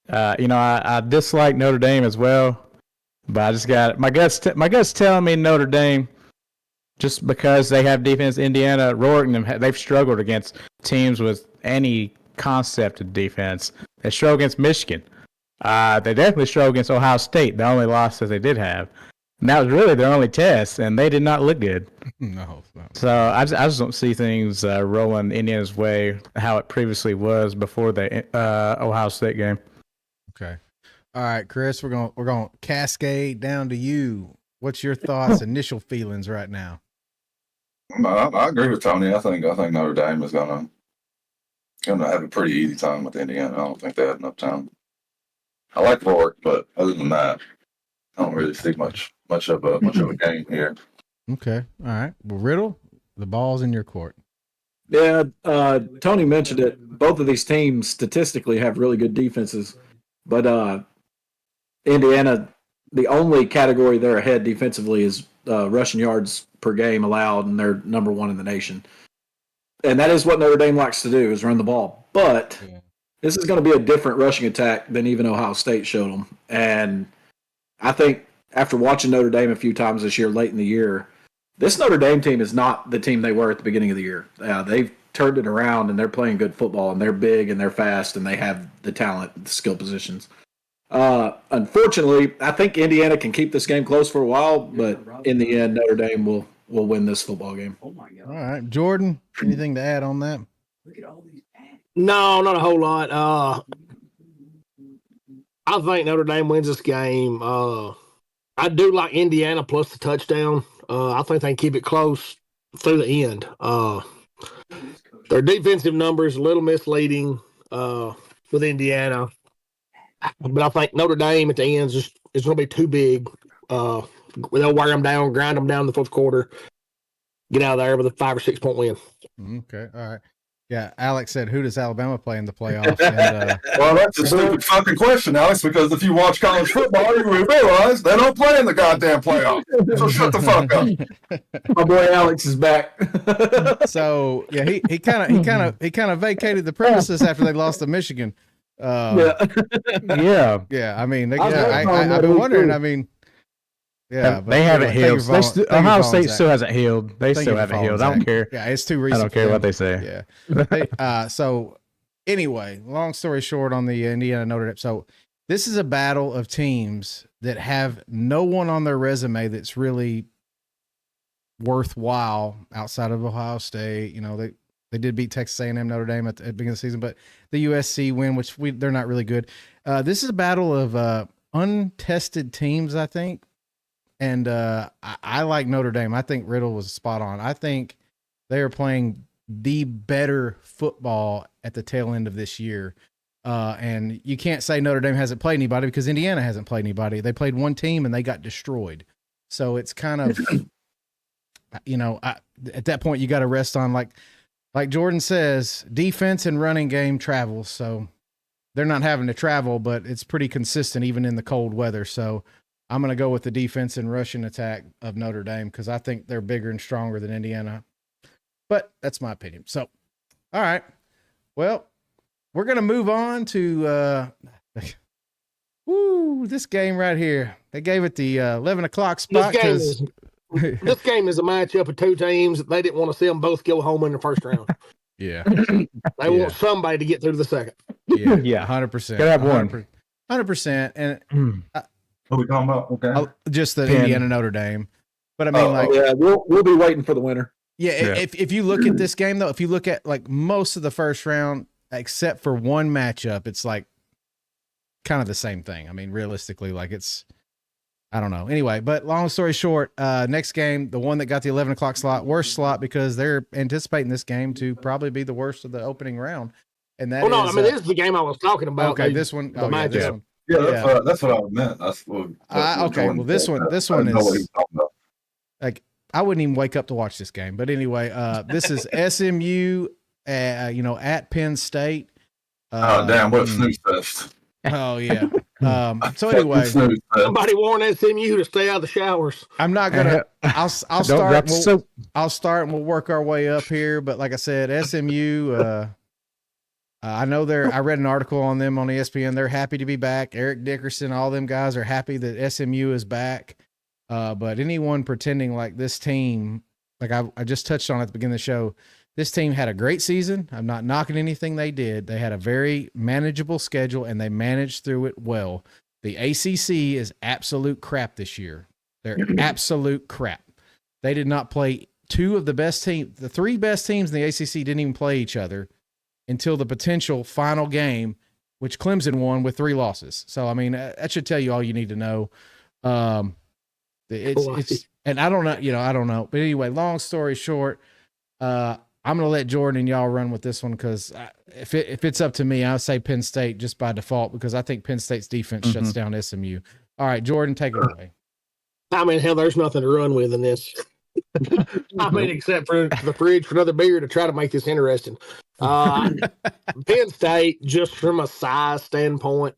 I dislike Notre Dame as well, but I just got my guts telling me Notre Dame. Just because they have defense, Indiana, Rourke, and they've struggled against teams with any concept of defense. They struggled against Michigan. They definitely struggled against Ohio State, the only loss that they did have. And that was really their only test, and they did not look good. No. So I just don't see things rolling Indiana's way how it previously was before the Ohio State game. Okay. All right, Chris, we're going to cascade down to you. What's your thoughts, initial feelings right now? No, I agree with Tony. I think Notre Dame is gonna have a pretty easy time with Indiana. I don't think they had enough time. I like Rourke, but other than that, I don't really see much of a game here. Okay. All right. Well, Riddle, the ball's in your court. Yeah, Tony mentioned it. Both of these teams statistically have really good defenses, but Indiana, the only category they're ahead defensively is rushing yards per game allowed, and they're number one in the nation. And that is what Notre Dame likes to do, is run the ball. But this is going to be a different rushing attack than even Ohio State showed them. And I think after watching Notre Dame a few times this year, late in the year, this Notre Dame team is not the team they were at the beginning of the year. They've turned it around, and they're playing good football, and they're big, and they're fast, and they have the talent, the skill positions. Unfortunately, I think Indiana can keep this game close for a while, but in the end, Notre Dame will win this football game. All right. Jordan, anything to add on that? No, not a whole lot. I think Notre Dame wins this game. I do like Indiana plus the touchdown. I think they can keep it close through the end. Their defensive numbers a little misleading with Indiana, but I think Notre Dame at the end is going to be too big. They'll wear them down, grind them down in the fourth quarter, get out of there with a 5 or 6 point win. Okay, all right. Yeah, Alex said, "Who does Alabama play in the playoffs?" And, Well, that's a stupid fucking question, Alex, because if you watch college football, you will realize they don't play in the goddamn playoffs. So shut the fuck up. My boy Alex is back. so yeah, he kind of vacated the premises after they lost to Michigan. Yeah. Yeah. I mean, I've I've been wondering. I mean, yeah, but they haven't healed. Ohio State still hasn't healed. They Thank still you for haven't following, healed. I don't Zach. care. Yeah, it's too I recent. don't care for what them. they say. Yeah. So anyway, long story short on the Indiana Notre Dame. So this is a battle of teams that have no one on their resume that's really worthwhile outside of Ohio State. You know, they did beat Texas A&M, Notre Dame at the beginning of the season, but the USC win, which they're not really good. This is a battle of untested teams, I think. And I like Notre Dame. I think Riddle was spot on. I think they are playing the better football at the tail end of this year. And you can't say Notre Dame hasn't played anybody because Indiana hasn't played anybody. They played one team and they got destroyed. So it's kind of, at that point you got to rest on, like Jordan says, defense and running game travels. So they're not having to travel, but it's pretty consistent even in the cold weather. So I'm going to go with the defense and rushing attack of Notre Dame because I think they're bigger and stronger than Indiana. But that's my opinion. So, all right. Well, we're going to move on to this game right here. They gave it the 11 o'clock spot because this game is a matchup of two teams that they didn't want to see them both go home in the first round. Yeah. They want somebody to get through the second. Yeah. Yeah. 100%. Gotta have one. 100%. And What are we talking about? Okay. just the Penn. Indiana Notre Dame. But I mean, Yeah, we'll be waiting for the winner. Yeah, if you look at this game though, if you look at like most of the first round, except for one matchup, it's like kind of the same thing. I mean, realistically, like I don't know. Anyway, but long story short, next game, the one that got the 11 o'clock slot, worst slot because they're anticipating this game to probably be the worst of the opening round. And that this is the game I was talking about. Okay, this one. The Yeah, this one. Yeah, that's what I meant. That's what. Okay, well, this one is like I wouldn't even wake up to watch this game. But anyway, this is SMU, at Penn State. Oh damn! What a snooze fest. Oh yeah. So anyway, somebody warned SMU to stay out of the showers. I'm not gonna. I'll Don't start. drop the soap. I'll start and we'll work our way up here. But like I said, SMU. I know I read an article on them on ESPN. They're happy to be back. Eric Dickerson, all them guys are happy that SMU is back. But anyone pretending like this team, like I just touched on at the beginning of the show, this team had a great season. I'm not knocking anything they did. They had a very manageable schedule and they managed through it well. The ACC is absolute crap this year. They're absolute crap. They did not play two of the best teams. The three best teams in the ACC didn't even play each other until the potential final game, which Clemson won with 3 losses. So, I mean, that should tell you all you need to know. It's and I don't know, I don't know. But anyway, long story short, I'm going to let Jordan and y'all run with this one because if it's up to me, I'll say Penn State just by default because I think Penn State's defense shuts down SMU. All right, Jordan, take it away. I mean, hell, there's nothing to run with in this. I mean, except for the fridge for another beer to try to make this interesting. Penn State, just from a size standpoint,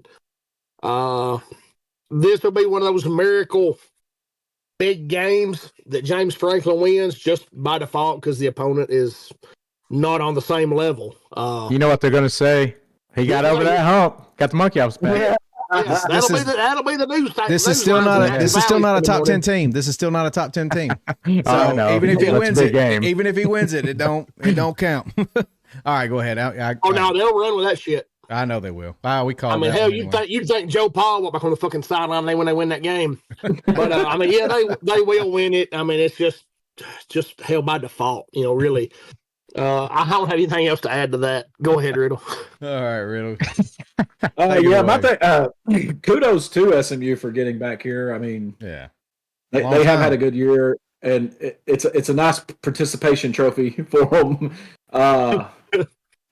this will be one of those miracle big games that James Franklin wins just by default because the opponent is not on the same level. You know what they're going to say? He got over that hump, got the monkey off his back. Yeah. That'll be the news. This is still not a top 10 team. This is still not a top 10 team. So even if he wins it, it don't count. All right, go ahead. No, they'll run with that shit. I know they will. We call. I mean, hell, you'd think Joe Paul went back on the fucking sideline when they win that game. But I mean, yeah, they will win it. I mean, it's just hell by default. Really. I don't have anything else to add to that. Go ahead, Riddle. All right, Riddle. Yeah, my away. thing. Kudos to SMU for getting back here. I mean, Yeah. they Long have time. had a good year, and it's a nice participation trophy for them.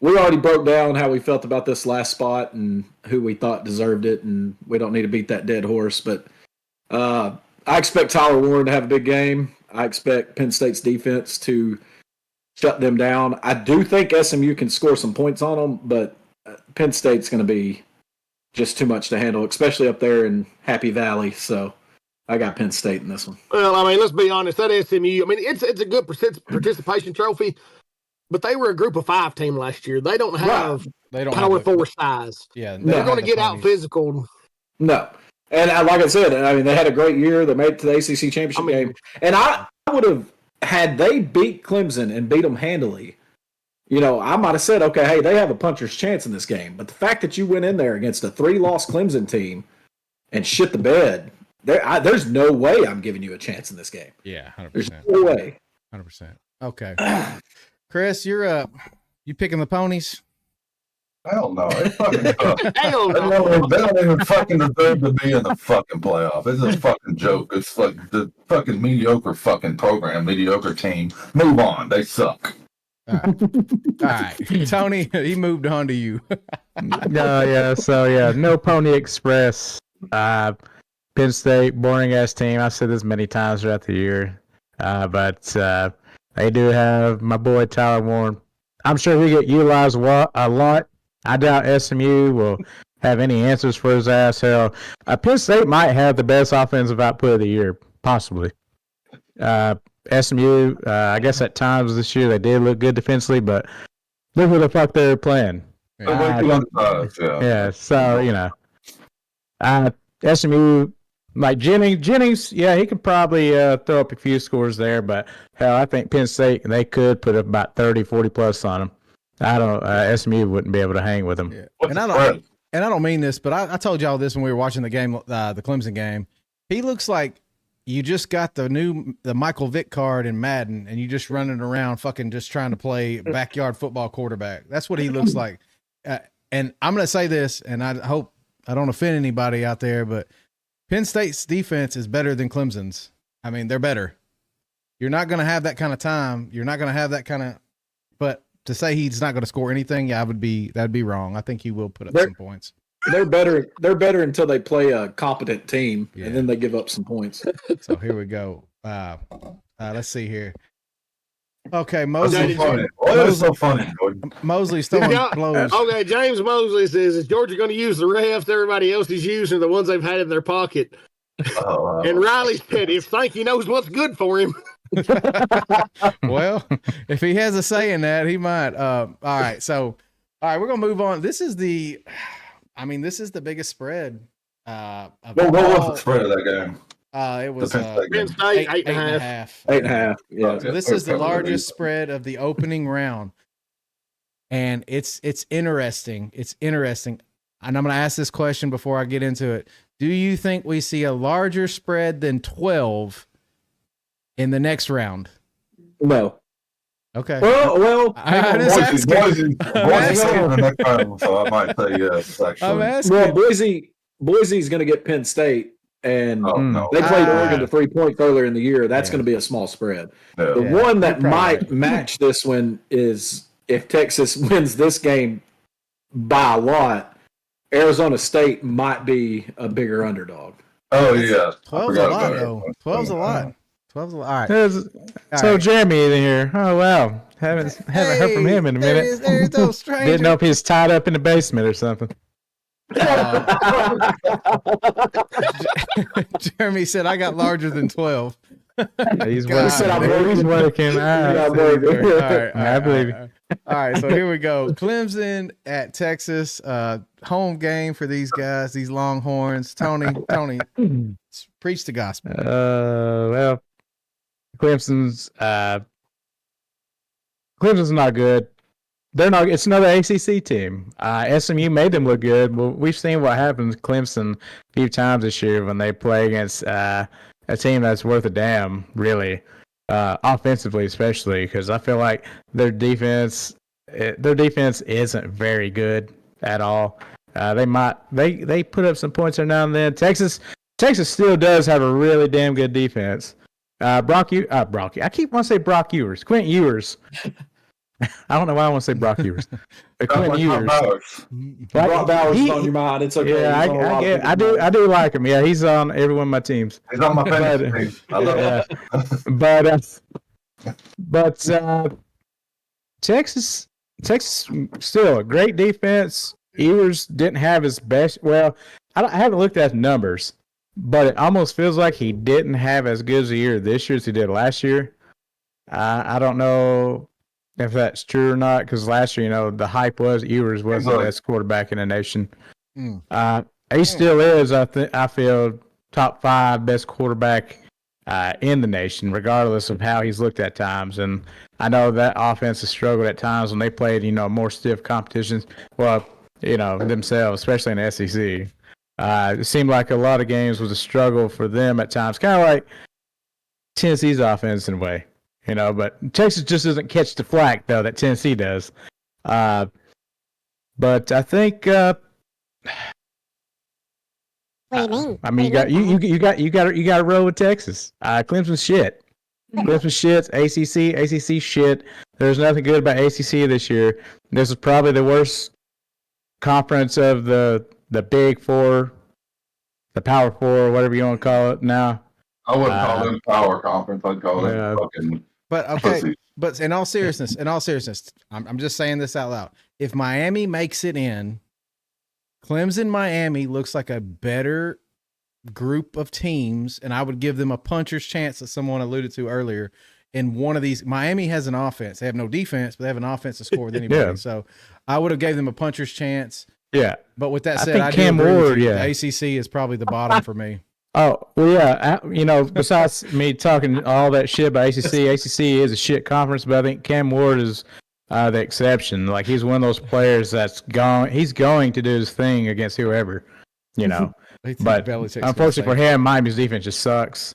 We already broke down how we felt about this last spot and who we thought deserved it, and we don't need to beat that dead horse. But I expect Tyler Warren to have a big game. I expect Penn State's defense to shut them down. I do think SMU can score some points on them, but Penn State's going to be just too much to handle, especially up there in Happy Valley. So I got Penn State in this one. Well, I mean, let's be honest. That SMU, I mean, it's a good participation trophy, but they were a group of 5 team last year. They don't have They don't power have the- 4 size. Yeah, they They're don't going to have get the out ponies. physical. No. And like I said, I mean, they had a great year. They made it to the ACC championship game. And I would have, had they beat Clemson and beat them handily, you know, I might have said, okay, hey, they have a puncher's chance in this game. But the fact that you went in there against a 3-loss Clemson team and shit the bed, there's no way I'm giving you a chance in this game. Yeah, 100%. There's no way. 100%. Okay. Chris, you're you picking the ponies? Hell no. They fucking suck. Hell They no. don't even fucking deserve to be in the fucking playoff. It's a fucking joke. It's like the fucking mediocre fucking program, mediocre team. Move on. They suck. All right. Tony, he moved on to you. No Pony Express. Penn State, boring ass team. I've said this many times throughout the year. But they do have my boy Tyler Warren. I'm sure he'll get utilized a lot. I doubt SMU will have any answers for his ass. Hell, Penn State might have the best offensive output of the year, possibly. SMU, I guess at times this year they did look good defensively, but look who the fuck they were playing. Yeah, so, you know. SMU, like Jennings, yeah, he could probably throw up a few scores there, but hell, I think Penn State, they could put up about 30, 40 plus on them. I don't, SMU wouldn't be able to hang with them. Yeah. And I don't mean this, but I told y'all this when we were watching the game, the Clemson game. He looks like you just got the Michael Vick card in Madden, and you just running around fucking just trying to play backyard football quarterback. That's what he looks like. And I'm going to say this, and I hope I don't offend anybody out there, but Penn State's defense is better than Clemson's. I mean, they're better. You're not going to have that kind of time. You're not going to have that kind of, but to say he's not going to score anything, that'd be wrong. I think he will put up some points. They're better. They're better until they play a competent team, and then they give up some points. So here we go. Let's see here. Okay, Mosley. So funny. Mosley's throwing blows. Okay, James Mosley says, is Georgia going to use the refs everybody else is using, the ones they've had in their pocket? And Riley said, if Sankey knows what's good for him. Well, if he has a say in that, he might. All right, we're gonna move on. This is the biggest spread. What was the spread of that game? It was Penn State, 8.5. 8.5. Yeah. So this is the largest spread of the opening round, and it's interesting. It's interesting, and I'm gonna ask this question before I get into it. Do you think we see a larger spread than 12 in the next round? No. Okay. Well, Boise's in the next round, so I might say yes. Actually, I'm asking. Well, Boise's going to get Penn State, and no. they played Oregon to 3 points earlier in the year. That's going to be a small spread. Yeah. The one that might match this one is if Texas wins this game by a lot, Arizona State might be a bigger underdog. Oh, yeah. 12's a lot, though. 12's a lot. 12's a lot. All right. So Jeremy in here. Oh wow, haven't heard from him in a minute. There's no stranger. Didn't know if he's tied up in the basement or something. Jeremy said, "I got larger than 12." He's God. He's working. I believe you. All right, so here we go. Clemson at Texas, home game for these guys, these Longhorns. Tony, preach the gospel. Well, Clemson's not good. They're not. It's another ACC team. SMU made them look good. Well, we've seen what happens to Clemson a few times this year when they play against a team that's worth a damn, really. offensively especially, because I feel like their defense isn't very good at all. They put up some points every now and then. Texas still does have a really damn good defense. Brock Ewers. I keep wanting to say Brock Ewers. Quint Ewers. I don't know why I want to say Brock Ewers. Quint Ewers. Brock Bowers is on your mind. It's okay. Yeah, I do like him. Yeah, he's on every one of my teams. He's on my fantasy team. I love it. But Texas still a great defense. Ewers didn't have his best. Well, I haven't looked at his numbers, but it almost feels like he didn't have as good a year this year as he did last year. I don't know if that's true or not, because last year, the hype was Ewers was the best quarterback in the nation. He still is, I feel, top 5 best quarterback in the nation, regardless of how he's looked at times. And I know that offense has struggled at times when they played, more stiff competitions. Well, themselves, especially in the SEC. It seemed like a lot of games was a struggle for them at times, kind of like Tennessee's offense in a way. But Texas just doesn't catch the flack though that Tennessee does. But I think. What do you mean? I mean, you got to roll with Texas. Clemson shit. Clemson shit. ACC shit. There's nothing good about ACC this year. This is probably the worst conference of the Big Four, the Power Four, whatever you want to call it now. I wouldn't call them power conference. I'd call them fucking. But okay, but in all seriousness, I'm just saying this out loud. If Miami makes it in, Clemson Miami looks like a better group of teams, and I would give them a puncher's chance that someone alluded to earlier. In one of these, Miami has an offense. They have no defense, but they have an offense to score with anybody. Yeah. So I would have gave them a puncher's chance. Yeah. But with that said, I think Cam Ward, the ACC is probably the bottom for me. Oh, well, yeah. Besides me talking all that shit about ACC is a shit conference, but I think Cam Ward is the exception. Like, he's one of those players he's going to do his thing against whoever, But unfortunately for him, Miami's defense just sucks.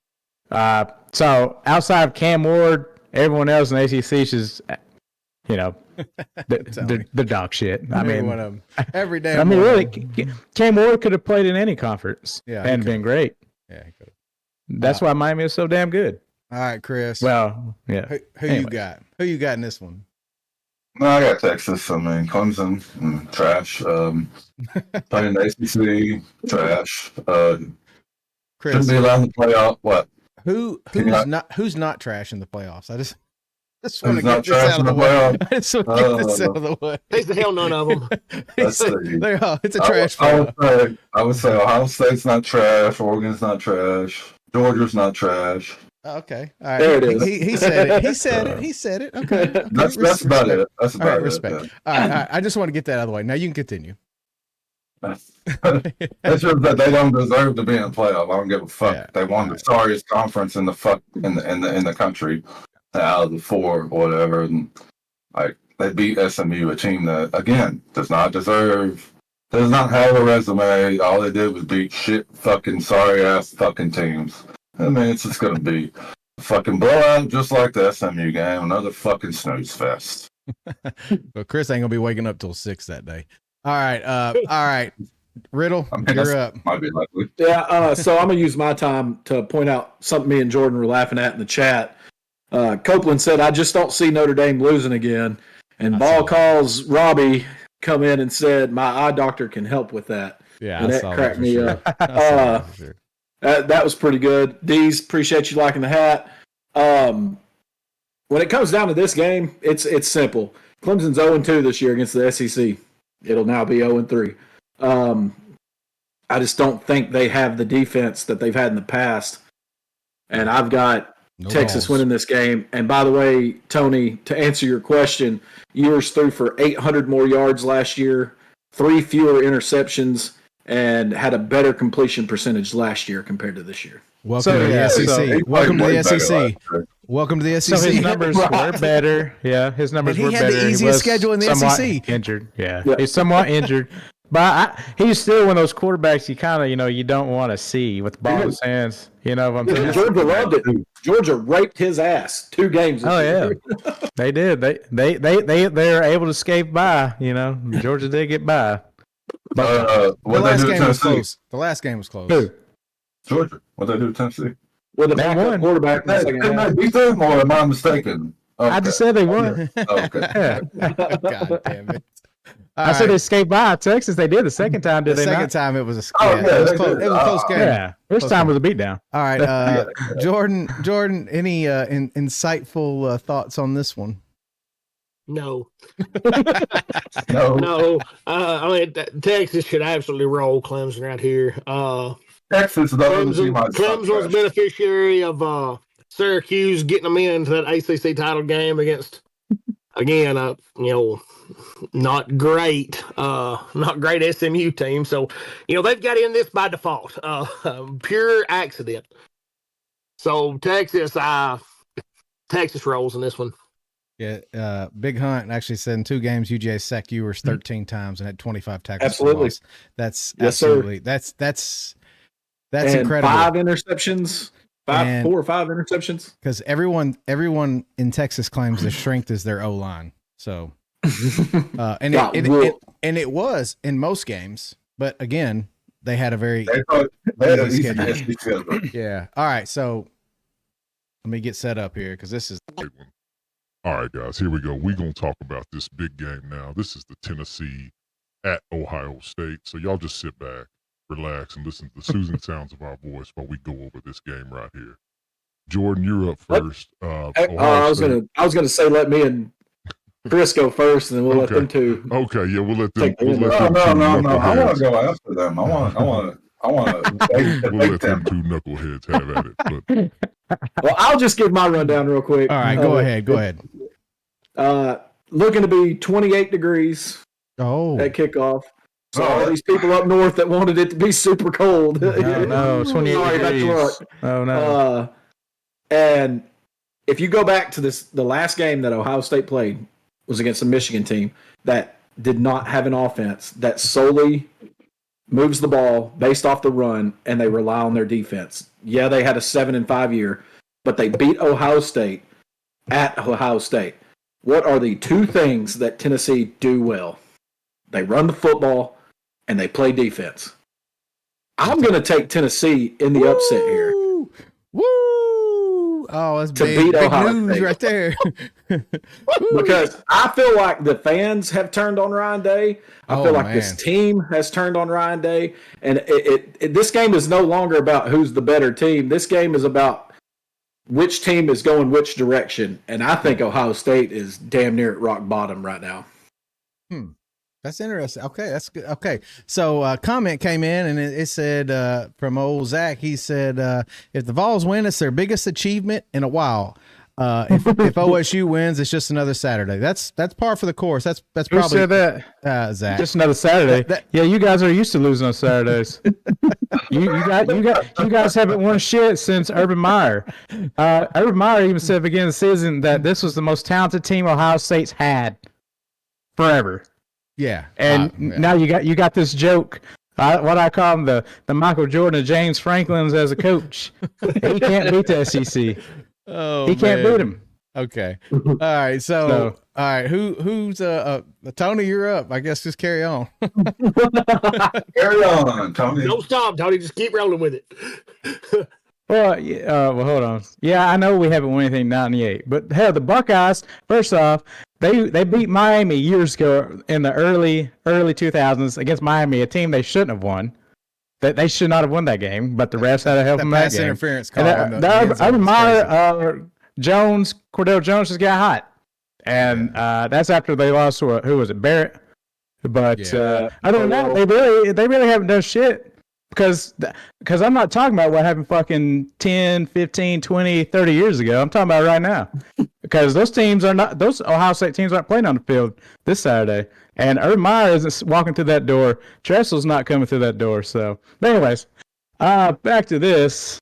So outside of Cam Ward, everyone else in the ACC is just, the dog shit. I mean, every day. I mean, really, Cam Ward could have played in any conference and been great. Yeah, he could. That's why Miami is so damn good. All right, Chris. Well, yeah. Who you got? Who you got in this one? No, I got Texas. I mean, Clemson, trash. Playing the ACC, trash. Chris, shouldn't be allowed to play out. What? Who's not trash in the playoffs? I just want to get this out of the way. I just want to get this out of the way. He's the hell none of them. It's a trash playoff. I would say Ohio State's not trash. Oregon's not trash. Georgia's not trash. Okay. All right. There it is. He said it. He said it. Okay. That's about it. That's about it. Respect. Yeah. All right. I just want to get that out of the way. Now you can continue. That's just that they don't deserve to be in the playoff. I don't give a fuck. Yeah. They won the sorriest conference in the country out of the 4 or whatever, and they beat SMU, a team that again does not have a resume. All they did was beat fucking sorry ass fucking teams. I mean, it's just gonna be a fucking blowout, just like the SMU game. Another fucking snooze fest. But Chris ain't gonna be waking up till 6 that day. All right. Riddle, you're up. Might be likely. Yeah, so I'm going to use my time to point out something me and Jordan were laughing at in the chat. Copeland said, I just don't see Notre Dame losing again. And Ball calls Robbie come in and said, my eye doctor can help with that. Yeah, and that cracked me up. That was pretty good. Deez, appreciate you liking the hat. When it comes down to this game, it's simple. Clemson's 0-2 this year against the SEC. It'll now be 0-3. I just don't think they have the defense that they've had in the past. And I've got Texas winning this game. And by the way, Tony, to answer your question, Ewers threw for 800 more yards last year, 3 fewer interceptions, and had a better completion percentage last year compared to this year. Welcome to the SEC. Welcome to the SEC. Welcome to the SEC. So his numbers were better. Yeah, his numbers were better. He had the easiest schedule in the SEC. Injured. Yeah, he's somewhat injured. But he's still one of those quarterbacks you kind of, you don't want to see with the ball in his hands. You know what I'm saying? Georgia loved it. Georgia raped his ass 2 games. Oh yeah, they did. They're able to skate by. Georgia did get by. The last game was close. The last game was close. Who? Georgia. What they do to Tennessee? With the backup quarterback in the second half. Beat them, or am I mistaken? Okay. I just said they won. Okay. Yeah. God damn it! I said they skate by Texas. They did the second time. Did The they second not? time it was a Oh, yeah, it was they close. did. It was a close game. Yeah. First Close time game. was a beatdown. All right, Jordan. Any insightful thoughts on this one? No. No. No. I mean, Texas should absolutely roll Clemson right here. Texas, Clemson was a beneficiary of Syracuse getting them into that ACC title game against, again, not great SMU team. So, they've got in this by default, pure accident. So Texas rolls in this one. Yeah, Big Hunt actually said in 2 games UGA sacked Ewers 13 times and had 25 tackles. Absolutely. For loss. That's Yes, absolutely sir. that's And incredible. 5 interceptions. 4 or 5 interceptions. Because everyone in Texas claims their strength is their O-line. So, and it was in most games, but again, they had a very easy schedule. Yeah. All right. So let me get set up here because this is. All right, guys, here we go. We're going to talk about this big game now. This is the Tennessee at Ohio State. So y'all just sit back, relax, and listen to the soothing sounds of our voice while we go over this game right here. Jordan, you're up first. I was gonna say let me and Chris go first, and then we'll let them two. Okay, yeah, we'll let them. No. I want to go after them. I want to. We'll let them 2 knuckleheads have at it. But Well, I'll just give my rundown real quick. All right. Go ahead. Looking to be 28 degrees Oh, at kickoff. So all these people up north that wanted it to be super cold. No, 28 Sorry, that's degrees. right. Oh no. And if you go back to the last game that Ohio State played was against a Michigan team that did not have an offense that solely moves the ball based off the run, and they rely on their defense. Yeah, they had a 7-5 year, but they beat Ohio State at Ohio State. What are the 2 things that Tennessee do well? They run the football and they play defense. I'm going to take Tennessee in the upset here. Woo! Oh, that's To big beat Ohio news State. right there. Because I feel like the fans have turned on Ryan Day. I feel like this team has turned on Ryan Day. And this game is no longer about who's the better team. This game is about which team is going which direction. And I think Ohio State is damn near at rock bottom right now. That's interesting. Okay, that's good. Okay, so a comment came in and it said from old Zach. He said, "If the Vols win, it's their biggest achievement in a while. If OSU wins, it's just another Saturday. That's par for the course. That's Who probably said that? Zach. Just another Saturday. Yeah, you guys are used to losing on Saturdays. you guys haven't won shit since Urban Meyer. Urban Meyer even said at the beginning of the season that this was the most talented team Ohio State's had forever. Yeah, and now you got this joke. What I call him the Michael Jordan of James Franklin's as a coach. He can't beat the SEC. Oh, he can't beat him. Okay. All right. So all right. Who's Tony? You're up. I guess just carry on. Carry on, Tony. Don't stop, Tony. Just keep rolling with it. Well, hold on. Yeah, I know we haven't won anything in 98, but hell, the Buckeyes, first off, they beat Miami years ago in the early 2000s against Miami, a team they shouldn't have won. That they should not have won that game, but the refs had to help them that game. Interference call. Urban Meyer, Cordell Jones just got hot, and that's after they lost to who was it, Barrett? But other than that, they really haven't done shit. Because I'm not talking about what happened fucking 10, 15, 20, 30 years ago. I'm talking about right now. Because those Ohio State teams aren't playing on the field this Saturday. And Urban Meyer isn't walking through that door. Tressel's not coming through that door. So, but anyways, back to this.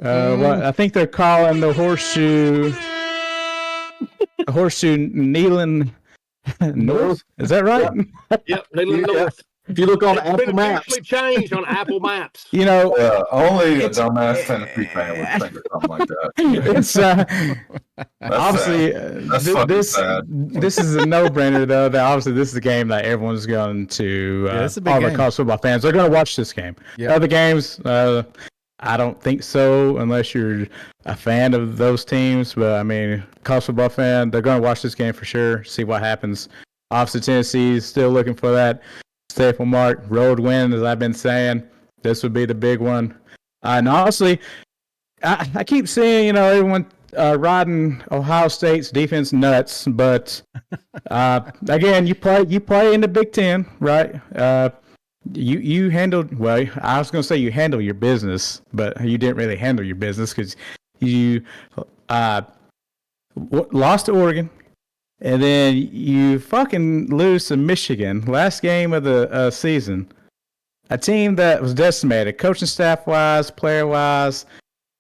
I think they're calling the horseshoe Neyland North. Is that right? Yep, Neyland North. If you look on It's Apple been Maps, officially changed on Apple Maps. You know, Yeah, only a It's- dumbass Tennessee fan would think of something like that. it's That's obviously That's fucking this sad. this is a no-brainer though. That obviously this is the game that everyone's going to. Yeah, it's a big all game. the college football fans are going to watch this game. Yep. Other games, I don't think so, unless you're a fan of those teams. But I mean, college football fan, they're going to watch this game for sure. See what happens. Obviously, Tennessee is still looking for that staple mark road win, as I've been saying. This would be the big one. And honestly, I keep seeing, everyone riding Ohio State's defense nuts, but again, you play in the Big Ten, right? You handled, well, I was going to say you handle your business, but you didn't really handle your business because you lost to Oregon, and then you fucking lose to Michigan, last game of the season. A team that was decimated, coaching staff-wise, player-wise,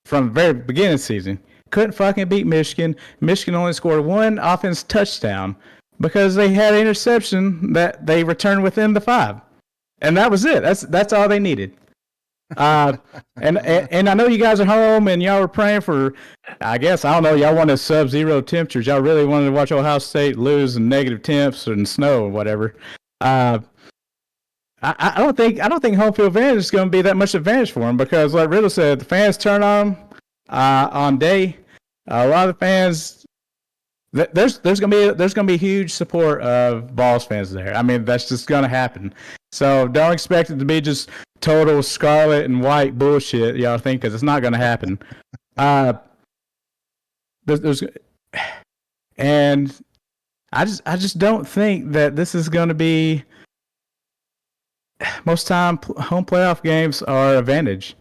from the very beginning of the season. Couldn't fucking beat Michigan. Michigan only scored one offense touchdown because they had an interception that they returned within the 5. And that was it. That's all they needed. And I know you guys are home and y'all were praying for, I guess, I don't know, y'all wanted sub-zero temperatures. Y'all really wanted to watch Ohio State lose in negative temps and snow or whatever. I don't think home field advantage is going to be that much advantage for them because, like Riddle said, the fans turn on on day. A lot of the fans, there's going to be huge support of Vols fans there. I mean, that's just going to happen. So don't expect it to be just total scarlet and white bullshit, y'all think, because it's not going to happen. And I just don't think that this is going to be. Most time, home playoff games are advantage,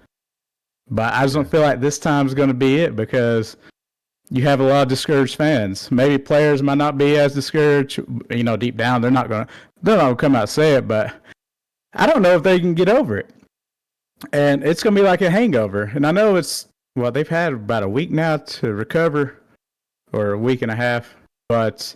but I just don't feel like this time is going to be it because you have a lot of discouraged fans. Maybe players might not be as discouraged. Deep down, they're not going to come out and say it, but I don't know if they can get over it. And it's going to be like a hangover. And I know they've had about a week now to recover, or a week and a half, but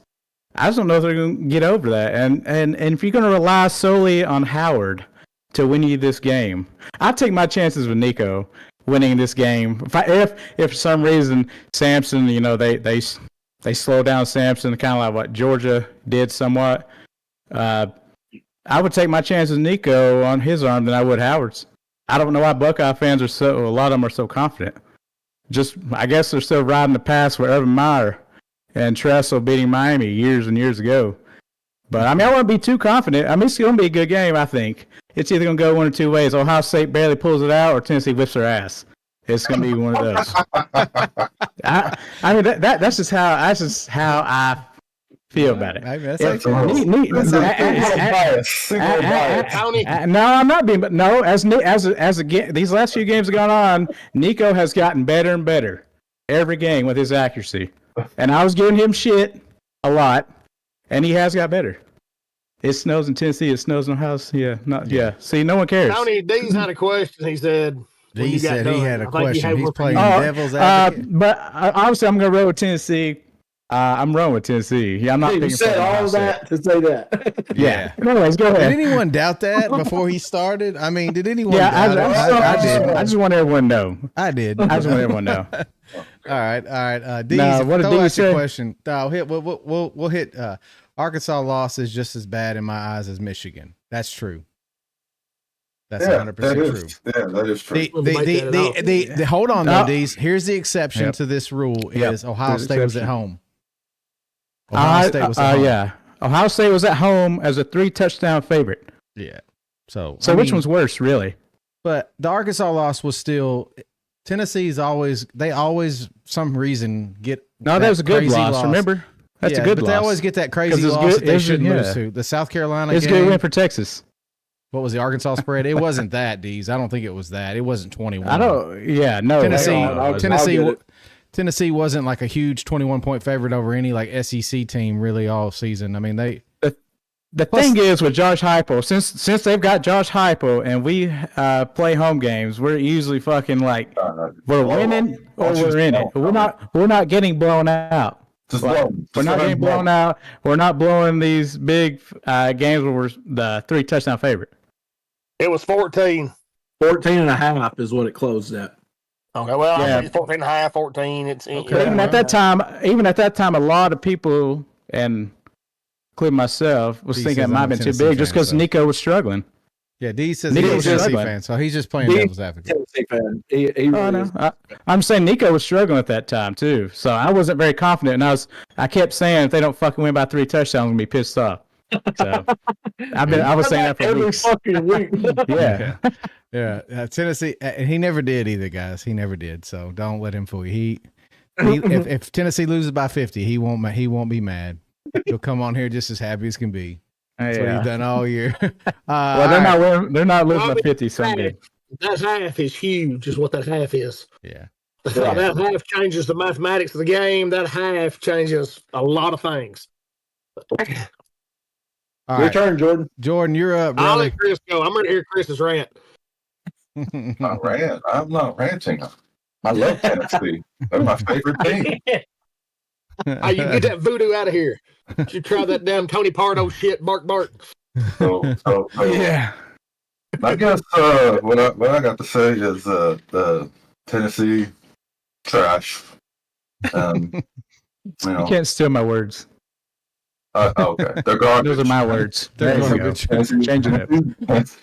I just don't know if they're going to get over that. And if you're going to rely solely on Howard to win you this game, I take my chances with Nico winning this game. If for some reason Samson, they slow down Samson, kind of like what Georgia did somewhat, I would take my chances with Nico on his arm than I would Howard's. I don't know why Buckeye fans a lot of them are so confident. I guess they're still riding the past with Urban Meyer and Tressel beating Miami years and years ago. But, I wouldn't be too confident. It's going to be a good game, I think. It's either going to go one or two ways. Ohio State barely pulls it out or Tennessee whips their ass. It's going to be one of those. That's just how I feel about it. No, I'm not being. But no, as these last few games have gone on, Nico has gotten better and better every game with his accuracy. And I was giving him shit a lot, and he has got better. It snows in Tennessee. It snows in Ohio. Yeah. See, no one cares. Tony D's had a question. He said. He said he had a question. He's playing devil's advocate. But obviously, I'm going to roll with Tennessee. I'm rolling with Tennessee. Yeah, I'm not. you said all of that to say that. Yeah. Anyways, go ahead. Did anyone doubt that before he started? Did anyone? Yeah, doubt I did. I just want everyone to know. I did. I just want everyone to know. All right. Deez, what did throw Deez out your say? question. We'll hit. Arkansas loss is just as bad in my eyes as Michigan. That's true. That's 100% true. Yeah, that is true. Hold on though, Deez. Here's the exception to this rule: is Ohio State was at home. Ohio State was at home. Yeah. Ohio State was at home as a 3-touchdown favorite. Yeah. So which one's worse, really? But the Arkansas loss was still. Tennessee's always some reason get. No, that was a good loss. Remember, that's a good loss. But they always get that crazy loss that they shouldn't lose to. The South Carolina it's game. a good win for Texas. What was the Arkansas spread? It wasn't that, Deez. I don't think it was that. It wasn't 21. I don't. Yeah, no. Tennessee wasn't like a huge 21-point favorite over any like SEC team really all season. The thing is with Josh Heupel, since they've got Josh Heupel and we play home games, we're usually fucking like we're winning or we're in it. We're not getting blown out. We're not getting blown out. We're not blowing these big games where we're the 3-touchdown favorite. It was 14. 14.5 is what it closed at. Okay, well, Yeah. I think 14 and a half, 14. It's But even at that time, a lot of people, and including myself, was He thinking it says might I'm have a been too Tennessee big just fan, because so- Nico was struggling. Yeah, D says Nico he's a was Tennessee struggling. fan, so he's just playing D- devil's advocate. Tennessee fan. He Oh, really no. is. I'm saying Nico was struggling at that time too, so I wasn't very confident, and I kept saying if they don't fucking win by 3 touchdowns, I'm gonna be pissed off. So I was saying that for Every weeks. fucking week. Yeah, Yeah, Tennessee, and he never did either, guys. He never did. So don't let him fool you. He if Tennessee loses by 50, he won't be mad. He'll come on here just as happy as can be. That's what he's done all year. Well, they're not losing by 50, so I'm good. That half is huge, is what that half is. Yeah. That half changes the mathematics of the game. That half changes a lot of things. All Your right, turn, Jordan. Jordan, you're up, I'll brother. let Chris go. I'm going to hear Chris's rant. I'm not ranting. I love Tennessee. They're my favorite team. You get that voodoo out of here. You try that damn Tony Pardo shit, bark. So Yeah, I guess what I got to say is the Tennessee trash. You you know, can't steal my words. okay, they're garbage. Those are my words. They're There you go. garbage. Changing it.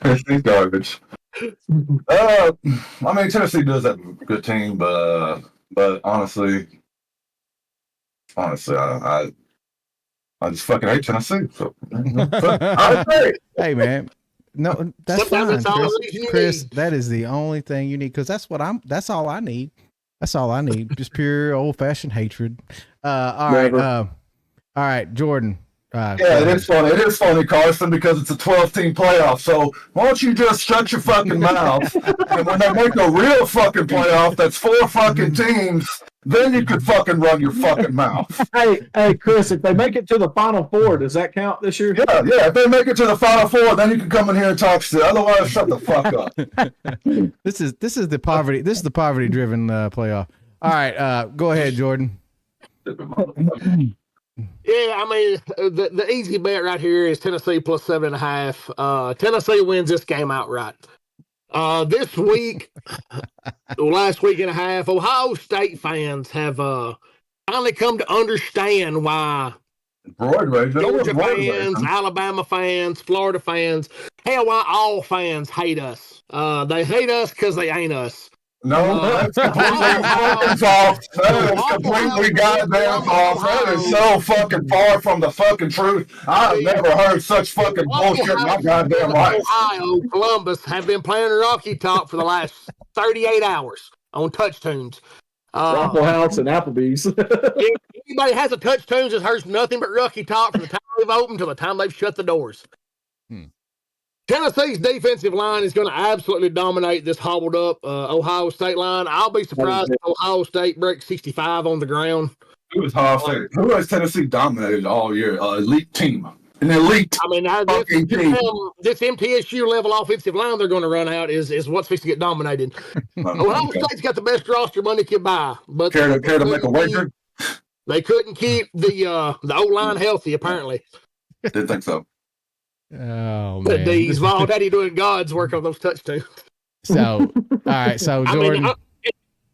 Tennessee's garbage. I mean, Tennessee does have a good team, but honestly, I just fucking hate Tennessee. So, I agree. Hey, man. No, that's Sometimes fine, that's all Chris. you Chris, need. that is the only thing you need because that's all I need. That's all I need. Just pure old fashioned hatred. All right. Never. All right, Jordan. Yeah, it is funny. It is funny, Carson, because it's a 12-team playoff. So why don't you just shut your fucking mouth? And when they make a real fucking playoff, that's 4 fucking teams, then you could fucking run your fucking mouth. Hey, Chris, if they make it to the Final Four, does that count this year? Yeah. If they make it to the Final Four, then you can come in here and talk shit. Otherwise, shut the fuck up. This is the poverty. This is the poverty driven playoff. All right, go ahead, Jordan. Yeah, I mean, the easy bet right here is Tennessee plus 7.5. Tennessee wins this game outright. This week, last week and a half, Ohio State fans have finally come to understand why Roid rage. Georgia fans, Alabama fans, Florida fans, hell, why all fans hate us. They hate us because they ain't us. No, that's completely fucking false. That is completely goddamn false. That is so fucking far from the fucking truth. I've never heard such fucking bullshit in my goddamn life. Ohio, Columbus have been playing Rocky Top for the last 38 hours on Touch Tunes. Waffle House and Applebee's. If anybody has a Touch Tunes that hears nothing but Rocky Top from the time they've opened to the time they've shut the doors. Tennessee's defensive line is going to absolutely dominate this hobbled up Ohio State line. I'll be surprised if Ohio State breaks 65 on the ground. Who has Tennessee dominated all year? Elite team. An elite. I mean, this MTSU level offensive line they're going to run out is what's fixing to get dominated. Ohio State's got the best roster money can buy, but Care to make a wager? They couldn't keep the O line healthy. Apparently, Didn't think so. Oh but man. these Vol Daddy doing God's work on those touchdowns. So all right, so Jordan.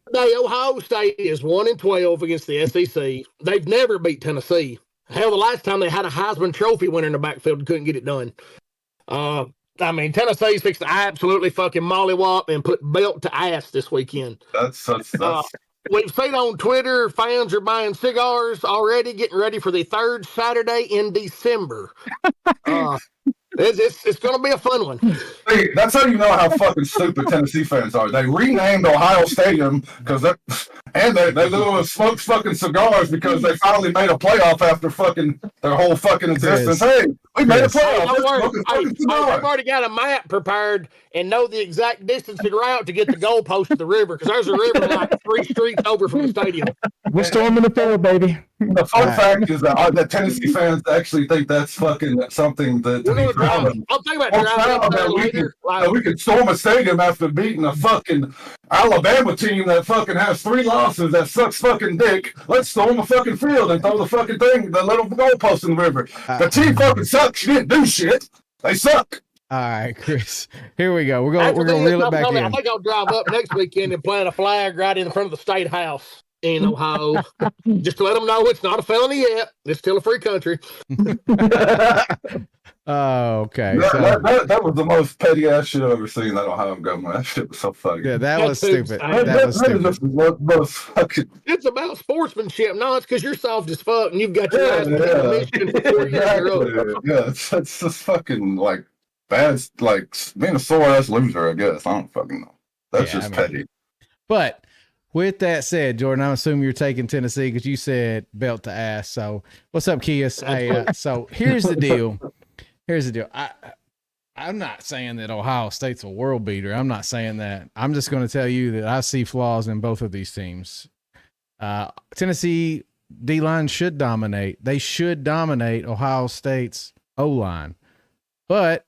Today Ohio State is 1-12 against the SEC. They've never beat Tennessee. Hell, the last time they had a Heisman Trophy winner in the backfield and couldn't get it done. I mean, Tennessee's fixed to absolutely fucking mollywop and put belt to ass this weekend. That's We've seen on Twitter, fans are buying cigars already, getting ready for the third Saturday in December. It's going to be a fun one. See, that's how you know how fucking stupid Tennessee fans are. They renamed Ohio Stadium because they literally smoked fucking cigars because they finally made a playoff after fucking their whole fucking existence. Hey, we made a playoff. Don't worry. Let's smoke Hey, cigars. I've already got a map prepared and know the exact distance and route to get the goalpost to the river because there's a river like 3 streets over from the stadium. We're storming the field, baby. The fun fact is that Tennessee fans actually think that's fucking something that to be proud of. I'm thinking about We're driving proud up there that later. we could storm a stadium after beating a fucking Alabama team that fucking has 3 losses that sucks fucking dick. Let's storm a fucking field and throw the fucking thing, the little goalpost in the river. The team fucking sucks. She didn't do shit. They suck. All right, Chris. Here we go. We're After gonna this, reel it back I in. think I'll drive up next weekend and plant a flag right in front of the state house in Ohio, just to let them know it's not a felony yet. It's still a free country. Oh, okay. That was the most petty ass shit I've ever seen. That Ohio government. That shit was so funny. Yeah, that was That's stupid. insane. That was stupid. just the most fucking. It's about sportsmanship. No, it's because you're soft as fuck and you've got your ass mission for 4 years in a row. Exactly. Yeah, it's just fucking like bad, like being a sore ass loser. I guess I don't fucking know. That's Yeah, just I mean- petty. But with that said, Jordan, I'm assuming you're taking Tennessee because you said belt to ass. So what's up, Kias? Hey, so here's the deal. I'm not saying that Ohio State's a world beater. I'm not saying that. I'm just going to tell you that I see flaws in both of these teams. Tennessee D-line should dominate. They should dominate Ohio State's O-line. But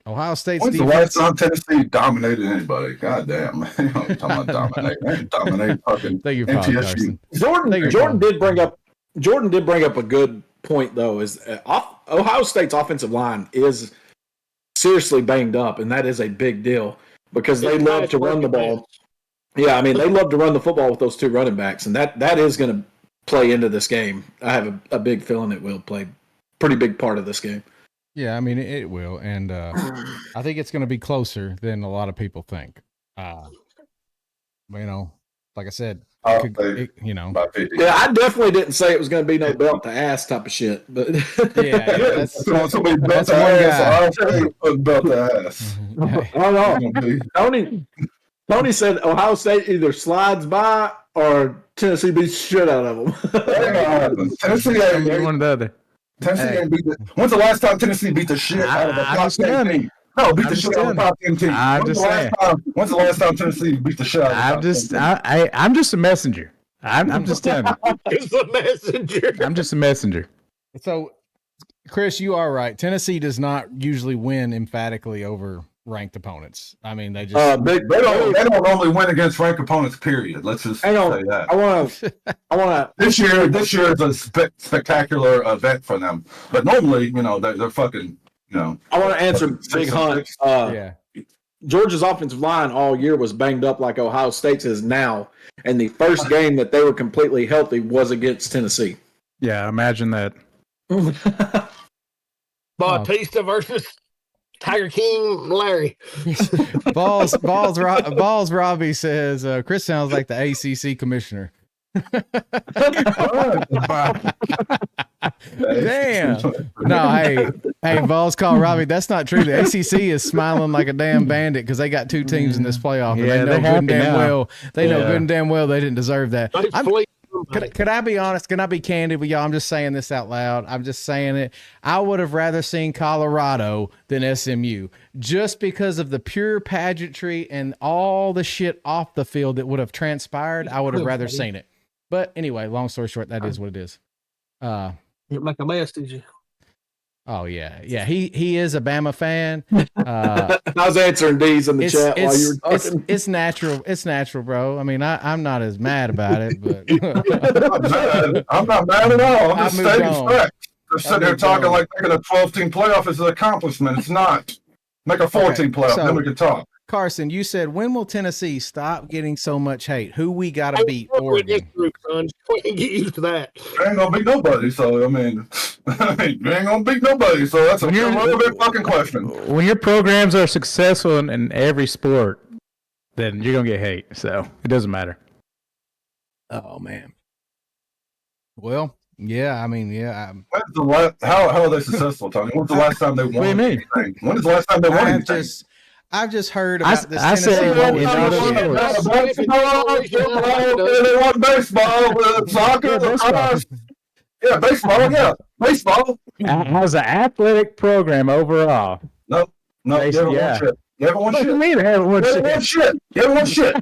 Ohio State's When's the defense... last time Tennessee dominated anybody? God damn. You know, I'm talking about dominate. They ain't dominate fucking Thank you, Paul MTSU. Carson. Jordan did bring up a good point though. Is Ohio State's offensive line is seriously banged up, and that is a big deal because they love to run the ball. Yeah, I mean they love to run the football with those two running backs, and that is going to play into this game. I have a big feeling it will play pretty big part of this game. Yeah, I mean it will, and I think it's going to be closer than a lot of people think. But, you know, like I said, I'll it say could, you know, by 50. Yeah, I definitely didn't say it was going to be no belt to ass type of shit, but yeah, that's Somebody belt that's the one ass. guy. I'll tell you belt the ass. I don't know. Tony said Ohio State either slides by or Tennessee beats the shit out of them. That ain't gonna happen. Tennessee ain't One or the other. Tennessee ain't beat the. When's the last time Tennessee beat the shit out of a I'm top just 10 telling team? you. No, beat I'm the just shit out of a telling top 10 team. I'm just saying. When's the last time Tennessee beat the shit out of a top 10 team? I'm just a messenger. I'm just telling you. It's the messenger. I'm just a messenger. So, Chris, you are right. Tennessee does not usually win emphatically over ranked opponents. I mean, they just They don't normally win against ranked opponents. Period. Let's just say Hang on. that. I want to. This year is a spectacular event for them. But normally, you know, they're fucking, you know. I want to answer Big Hunt. yeah. Georgia's offensive line all year was banged up like Ohio State's is now, and the first game that they were completely healthy was against Tennessee. Yeah, imagine that. Bautista versus Tiger King Larry. Balls Robbie says Chris sounds like the ACC commissioner. Damn. No, hey, Balls call Robbie. That's not true. The ACC is smiling like a damn bandit because they got two teams in this playoff. And Yeah, they know they're good and happy damn now. well. They know Yeah. good and damn well they didn't deserve that. They flee somebody. Could I be honest? Can I be candid with y'all? I'm just saying this out loud. I'm just saying it. I would have rather seen Colorado than SMU just because of the pure pageantry and all the shit off the field that would have transpired. I would have rather seen it. But anyway, long story short, that is what it is. You didn't make a mess, did you? Oh yeah. He is a Bama fan. I was answering D's in the chat while you were talking. It's natural. It's natural, bro. I mean, I'm not as mad about it, but I'm not mad at all. I'm I just moved stating on. facts. They're sitting there moved talking on. like making a 12-team playoff is an accomplishment. It's not. Make a 14 playoff, so- then we can talk. Carson, you said when will Tennessee stop getting so much hate? Who we got to beat? Oregon. Son. You ain't get used to that. They ain't gonna beat nobody, so I mean, they ain't gonna beat nobody, so that's a irrelevant fucking question. When your programs are successful in every sport, then you're gonna get hate. So it doesn't matter. Oh man. Well, yeah. I mean, yeah. When's the last? How are they successful, Tony? When's the last time they won? What do you mean? anything? When is the last time they won anything? I've just heard I- about this. I said Tennessee it Vols in other shit. sports. They won baseball, soccer, lacrosse. Yeah, baseball. Yeah, baseball. As an athletic program overall, No, you haven't Yeah. won shit. You haven't won what do you shit. mean they haven't won You haven't won shit? shit. You haven't won shit.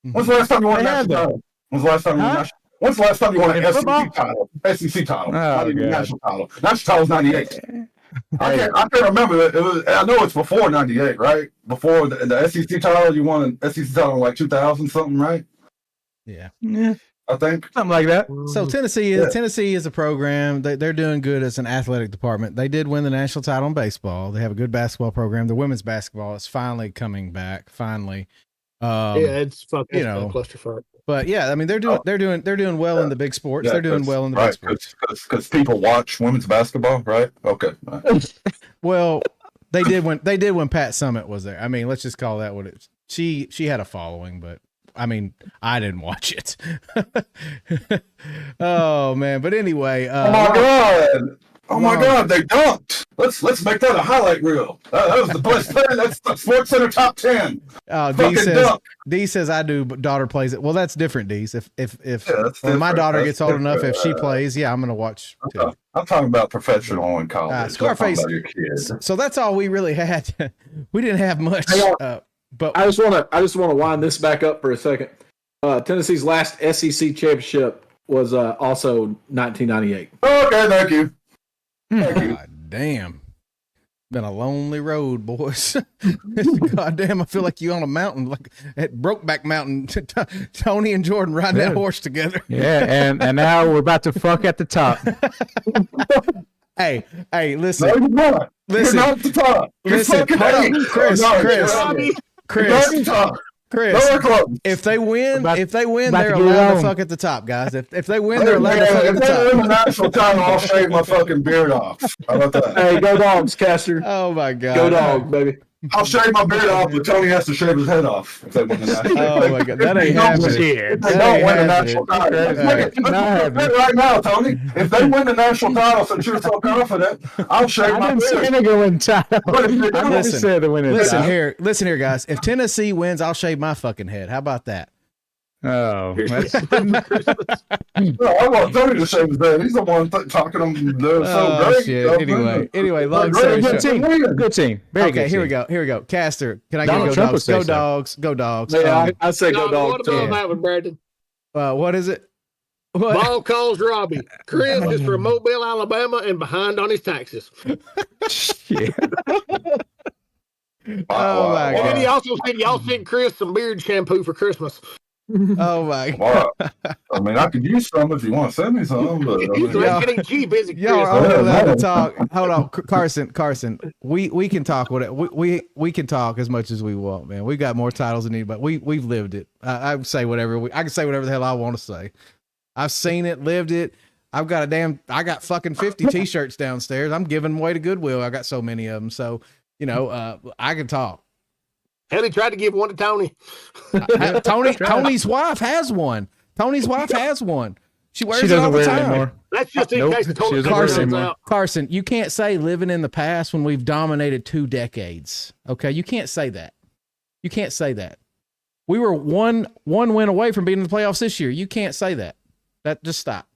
When's the last time you won a They have national though. title? When's the last time you won a Huh? national? When's the last time you won an In SEC football? title? SEC title, Oh, not even God. national title. National title was '98. I can't remember. It was. I know it's before '98, right? Before the SEC title, you won an SEC title in like 2000 something, right? Yeah. Yeah. I think. Something like that. So Tennessee is a program. They're doing good as an athletic department. They did win the national title in baseball. They have a good basketball program. The women's basketball is finally coming back. Finally, It's fucking clusterfuck. But yeah, I mean they're doing well in the big sports. Yeah, they're doing well in the big sports. Because people watch women's basketball, right? Okay. Well, they did when Pat Summitt was there. I mean, let's just call that what it is. She had a following, but I mean, I didn't watch it. Oh man, but anyway. Oh my God! They dunked. Let's make that a highlight reel. That was the best play. That's the Sports Center top 10. D says I do, but daughter plays it. Well, that's different. D's if when my daughter gets old enough, if she plays, yeah, I'm gonna watch too. I'm talking about professional in college. Scarface. So that's all we really had. We didn't have much. But I just want to wind this back up for a second. Tennessee's last SEC championship was also 1998. Okay, thank you. God damn. Been a lonely road, boys. God damn, I feel like you on a mountain, like at Brokeback Mountain. Tony and Jordan riding that horse together. Yeah, and now we're about to fuck at the top. Hey, listen. No, you're not. Listen. You're not at the top. You're Listen, fucking Chris, if they win, they're allowed to fuck at the top, guys. If they win, they're allowed to fuck at the top. If they win the national title, I'll shave my fucking beard off. How about that? Hey, go Dogs, Caster. Oh my God. Go Dogs, baby. I'll shave my beard off, but Tony has to shave his head off if they win the national title. Oh my God, that ain't happening. If they don't win the national title. Let's right now, Tony. If they win the national title, since you're so confident, I'll shave my beard. Listen here, guys. If Tennessee wins, I'll shave my fucking head. How about that? Oh, No, I want Tony to shave his head. He's the one talking them so great. Shit. Anyway, long story short. Good team. Very good. Here we go. Caster, can I Donald get Trump Go Dogs? Go Dogs. Yeah, I say go Dogs. What about that one, Brandon? What is it? What? Ball calls Robbie. Chris is from Mobile, Alabama, and behind on his taxes. Shit. Oh my God. And he also said y'all sent Chris some beard shampoo for Christmas. Oh my God. I mean, I could use some if you want to send me some, but It ain't cheap, is it, Chris? Y'all are allowed to talk. Hold on, Carson. We can talk. We can talk as much as we want, man. We got more titles than anybody. We've lived it. I say whatever. I can say whatever the hell I want to say. I've seen it, lived it. I got fucking 50 t-shirts downstairs. I'm giving them away to Goodwill. I got so many of them. So, I can talk. Hell, he tried to give one to Tony. Tony's wife has one. She wears it all doesn't the wear it time. anymore. That's just in case Tony comes out. Carson, you can't say living in the past when we've dominated 2 decades. Okay, you can't say that. You can't say that. We were one win away from being in the playoffs this year. You can't say that. Just stop.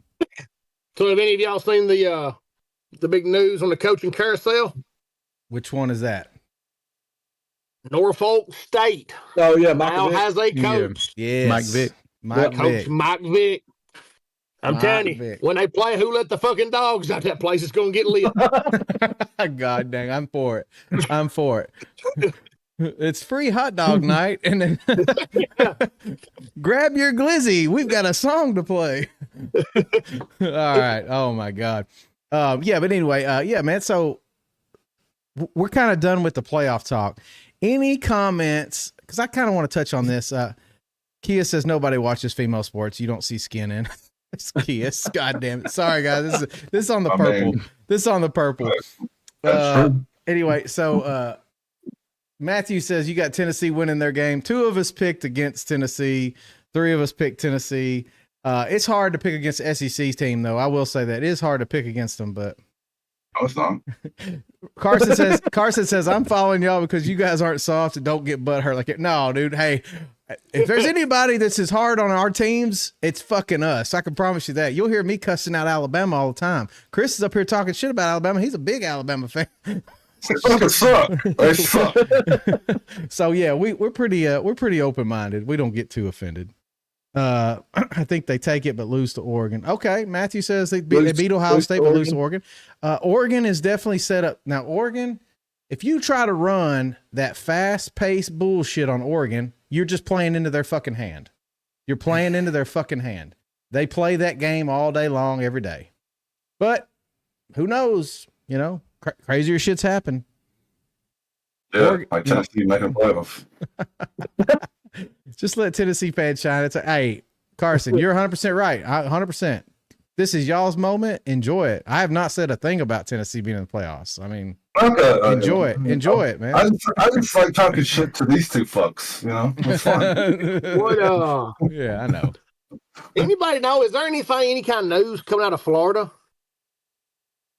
So have any of y'all seen the big news on the coaching carousel? Which one is that? Norfolk State. Oh yeah, now has a coach. Yes. Mike Vick. Mike Vick. I'm telling you, when they play Who Let the Fucking Dogs Out, that place is going to get lit. God dang, I'm for it. It's free hot dog night, and then grab your glizzy. We've got a song to play. All right. Oh my God. Yeah, but anyway, yeah, man. So we're kind of done with the playoff talk. Any comments? Because I kind of want to touch on this. Kia says nobody watches female sports. You don't see skin in. It's Kia. God damn it. Sorry, guys. This is on the purple. This is on the purple. Anyway, so Matthew says you got Tennessee winning their game. 2 of us picked against Tennessee. 3 of us picked Tennessee. It's hard to pick against the SEC's team, though. I will say that it is hard to pick against them, but. Oh, it's not. Carson says, I'm following y'all because you guys aren't soft and don't get butt hurt like it. No, dude. Hey, if there's anybody that's as hard on our teams, it's fucking us. I can promise you that. You'll hear me cussing out Alabama all the time. Chris is up here talking shit about Alabama. He's a big Alabama fan. They suck. So yeah, we're pretty open-minded. We don't get too offended. I think they take it but lose to Oregon. Okay, Matthew says they beat Ohio State but lose to Oregon. Oregon is definitely set up. Now, Oregon, if you try to run that fast-paced bullshit on Oregon, you're just playing into their fucking hand. You're playing into their fucking hand. They play that game all day long, every day. But who knows? You know, crazier shits happen. Yeah, like Tennessee making playoffs. Just let Tennessee fans shine. It's hey, Carson, you're 100% right. 100%. This is y'all's moment. Enjoy it. I have not said a thing about Tennessee being in the playoffs. I mean, enjoy it. Enjoy it, man. I just like talking shit to these two fucks. You know, it's fun. What? Yeah, I know. Anybody know? Is there any kind of news coming out of Florida?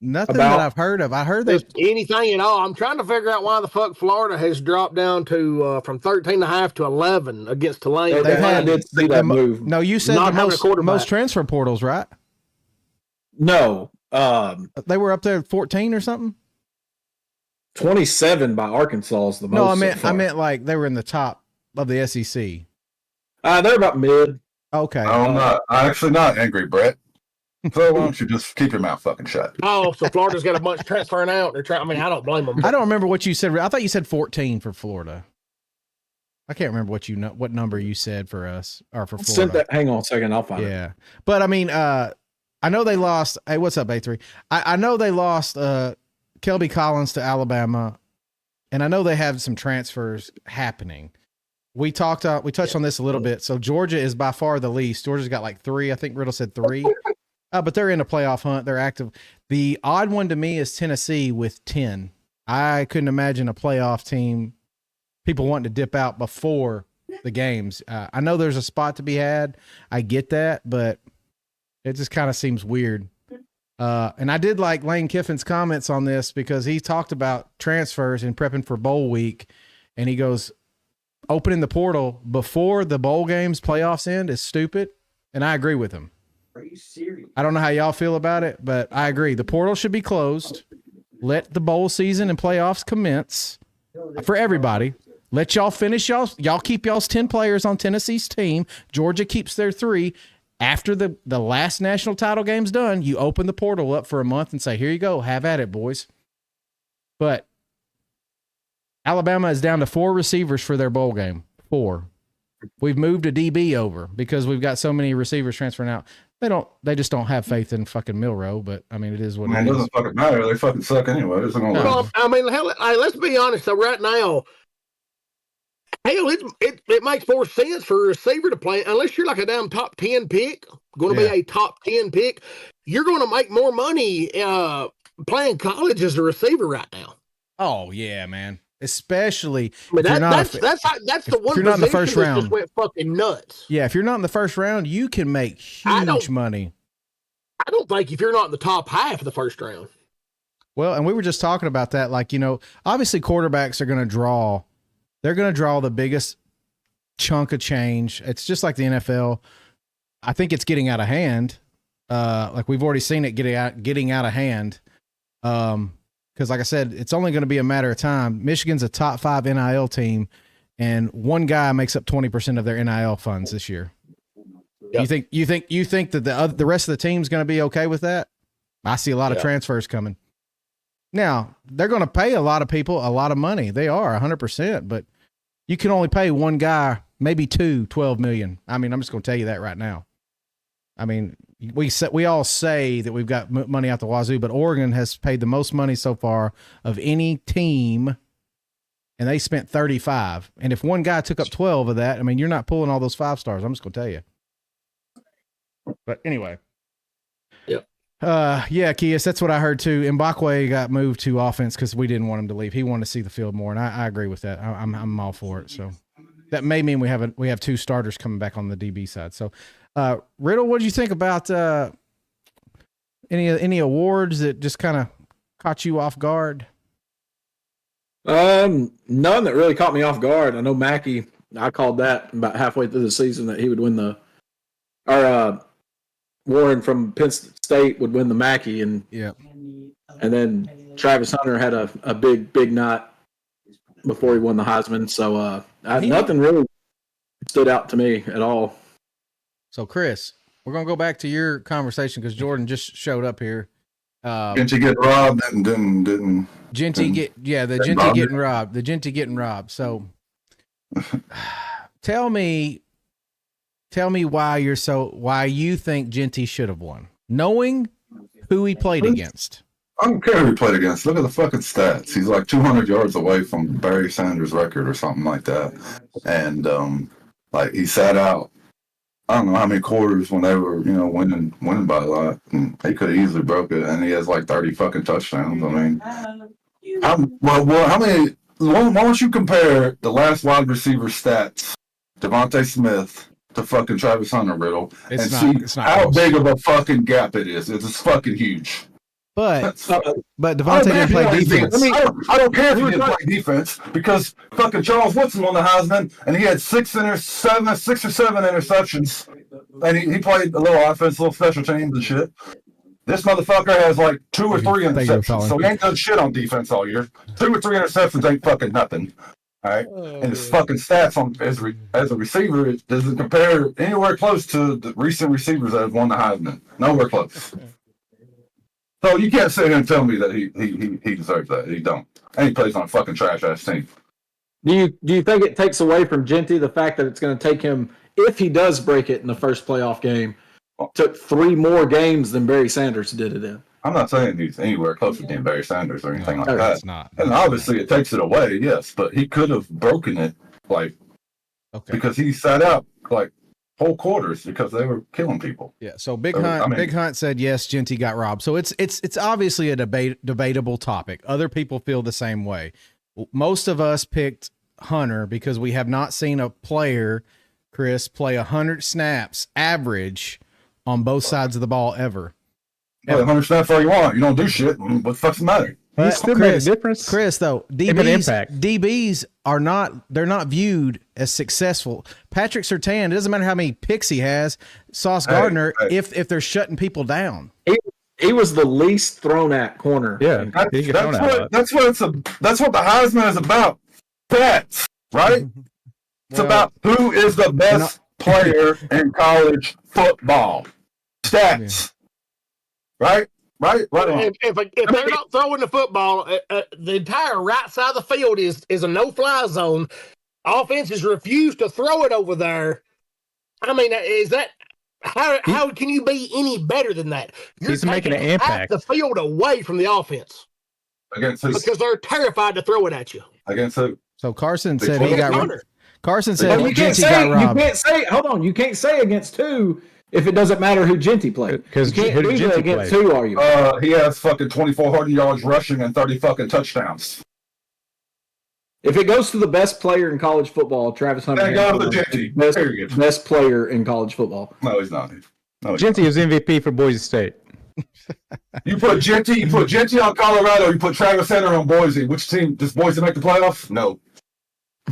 Nothing that I've heard of. I heard that anything at all. I'm trying to figure out why the fuck Florida has dropped down to from 13.5 to 11 against Tulane. I did see that move. No, you said Not the most transfer portals, right? No, they were up there at 14 or something. 27 by Arkansas is the most. No, I meant like they were in the top of the SEC. They're about mid. Okay. I'm actually not angry, Brett. So why don't you just keep your mouth fucking shut? Oh, so Florida's got a bunch transferring out. They're trying. I mean, I don't blame them. I don't remember what you said. I thought you said 14 for Florida. I can't remember what number you said for us or for Florida. Hang on a second, I'll find it. Yeah, but I mean, I know they lost. Hey, what's up, A3? I know they lost Kelby Collins to Alabama, and I know they have some transfers happening. We touched on this a little bit. So Georgia is by far the least. Georgia's got like 3. I think Riddle said 3. But they're in a playoff hunt. They're active. The odd one to me is Tennessee with 10. I couldn't imagine a playoff team, people wanting to dip out before the games. I know there's a spot to be had. I get that, but it just kind of seems weird. And I did like Lane Kiffin's comments on this because he talked about transfers and prepping for bowl week. And he goes, opening the portal before the bowl games playoffs end is stupid. And I agree with him. Are you serious? I don't know how y'all feel about it, but I agree. The portal should be closed. Let the bowl season and playoffs commence for everybody. Let y'all finish y'all keep y'all's 10 players on Tennessee's team. Georgia keeps their 3. After the last national title game's done, you open the portal up for a month and say, here you go, have at it, boys. But Alabama is down to 4 receivers for their bowl game. 4. We've moved a DB over because we've got so many receivers transferring out. They just don't have faith in fucking Milroe, but I mean, it is what it is. It doesn't fucking matter. They fucking suck anyway. Well, I mean, hell, let's be honest. So right now, hell, it makes more sense for a receiver to play unless you're like a damn top 10 pick, going to be a top 10 pick. You're going to make more money playing college as a receiver right now. Oh yeah, man. Especially I mean, that's the one. If you're not in the first round, just went fucking nuts. Yeah, if you're not in the first round, you can make huge money. I don't think if you're not in the top half of the first round. Well, and we were just talking about that. Like, you know, obviously quarterbacks are going to draw. They're going to draw the biggest chunk of change. It's just like the NFL. I think it's getting out of hand. Like we've already seen it getting out of hand. Because like I said, it's only going to be a matter of time. Michigan's a top 5 NIL team, and one guy makes up 20% of their NIL funds this year. Yep. You think that the rest of the team's going to be okay with that? I see a lot of transfers coming. Now, they're going to pay a lot of people a lot of money. They are 100%, but you can only pay one guy, maybe 2, $12 million. I mean, I'm just going to tell you that right now. I mean, we all say that we've got money out the wazoo, but Oregon has paid the most money so far of any team, and they spent 35. And if one guy took up 12 of that, I mean, you're not pulling all those 5 stars. I'm just going to tell you. But anyway. Yep. Yeah, Kias, that's what I heard too. Mbakwe got moved to offense because we didn't want him to leave. He wanted to see the field more, and I agree with that. I'm all for it. So that may mean we have 2 starters coming back on the DB side. So, Riddle, what did you think about any awards that just kind of caught you off guard? None that really caught me off guard. I know Mackey. I called that about halfway through the season that he would win Warren from Penn State would win the Mackey, and then Travis Hunter had a big night before he won the Heisman. So nothing really stood out to me at all. So Chris, we're gonna go back to your conversation because Jordan just showed up here. Didn't you get robbed? Didn't Genty getting robbed. The Genty getting robbed. So tell me, Tell me why you think Genty should have won, knowing who he played against. I don't care who he played against. Look at the fucking stats. He's like 200 yards away from Barry Sanders' record or something like that. And like he sat out, I don't know how many quarters when they were, winning by a lot. And he could have easily broke it. And he has like 30 fucking touchdowns. I mean, how many? Why don't you compare the last wide receiver stats, Devontae Smith, to fucking Travis Hunter, Riddle, It's and not see how close. big of a fucking gap it is. It's fucking huge. But I Devontae didn't play defense. I don't care if he didn't play defense because fucking Charles Woodson won the Heisman and he had 6 or 7 interceptions, and he played a little offense, a little special teams and shit. This motherfucker has like 2 or 3 interceptions, so he ain't done shit on defense all year. 2 or 3 interceptions ain't fucking nothing. All right, and his fucking stats as a receiver, it doesn't compare anywhere close to the recent receivers that have won the Heisman. Nowhere close. So you can't sit here and tell me that he deserves that. He don't. And he plays on a fucking trash ass team. Do you think it takes away from Genty the fact that it's going to take him, if he does break it in the first playoff game, took 3 more games than Barry Sanders did it in? I'm not saying he's anywhere close to being Barry Sanders or anything like that. It's not. And obviously it takes it away, yes, but he could have broken it because he sat out like whole quarters because they were killing people. Yeah. So Big Hunt said yes, Genty got robbed. So it's obviously a debatable topic. Other people feel the same way. Most of us picked Hunter because we have not seen a player, Chris, play 100 snaps average on both sides of the ball ever. Yeah, 100 snaps all you want. You don't do shit. What the fuck's the matter? He still made a difference. Chris, though, DBs are not viewed as successful. Patrick Surtain, it doesn't matter how many picks he has. Sauce Gardner, if they're shutting people down. He was the least thrown at corner. Yeah, that's what the Heisman is about. Stats, right? It's about who is the best player in college football. Stats. Right. If they're not throwing the football, the entire right side of the field is a no-fly zone. Offenses refuse to throw it over there. I mean, is that how can you be any better than that? You're He's making an taking impact. half the field away from the offense Against who? because they're terrified to throw it at you. Against who? So Carson said he got robbed. Carson said But you can't say against who if it doesn't matter who Genty played. Because you can't who did do that Genty against play? who are you? He has fucking 2,400 yards rushing and 30 fucking touchdowns. If it goes to the best player in college football, Travis Hunter Thank God for Genty. best player in college football. No, he's not. Genty was MVP for Boise State. You put Genty on Colorado, you put Travis Hunter on Boise. Which team does Boise make the playoffs? No.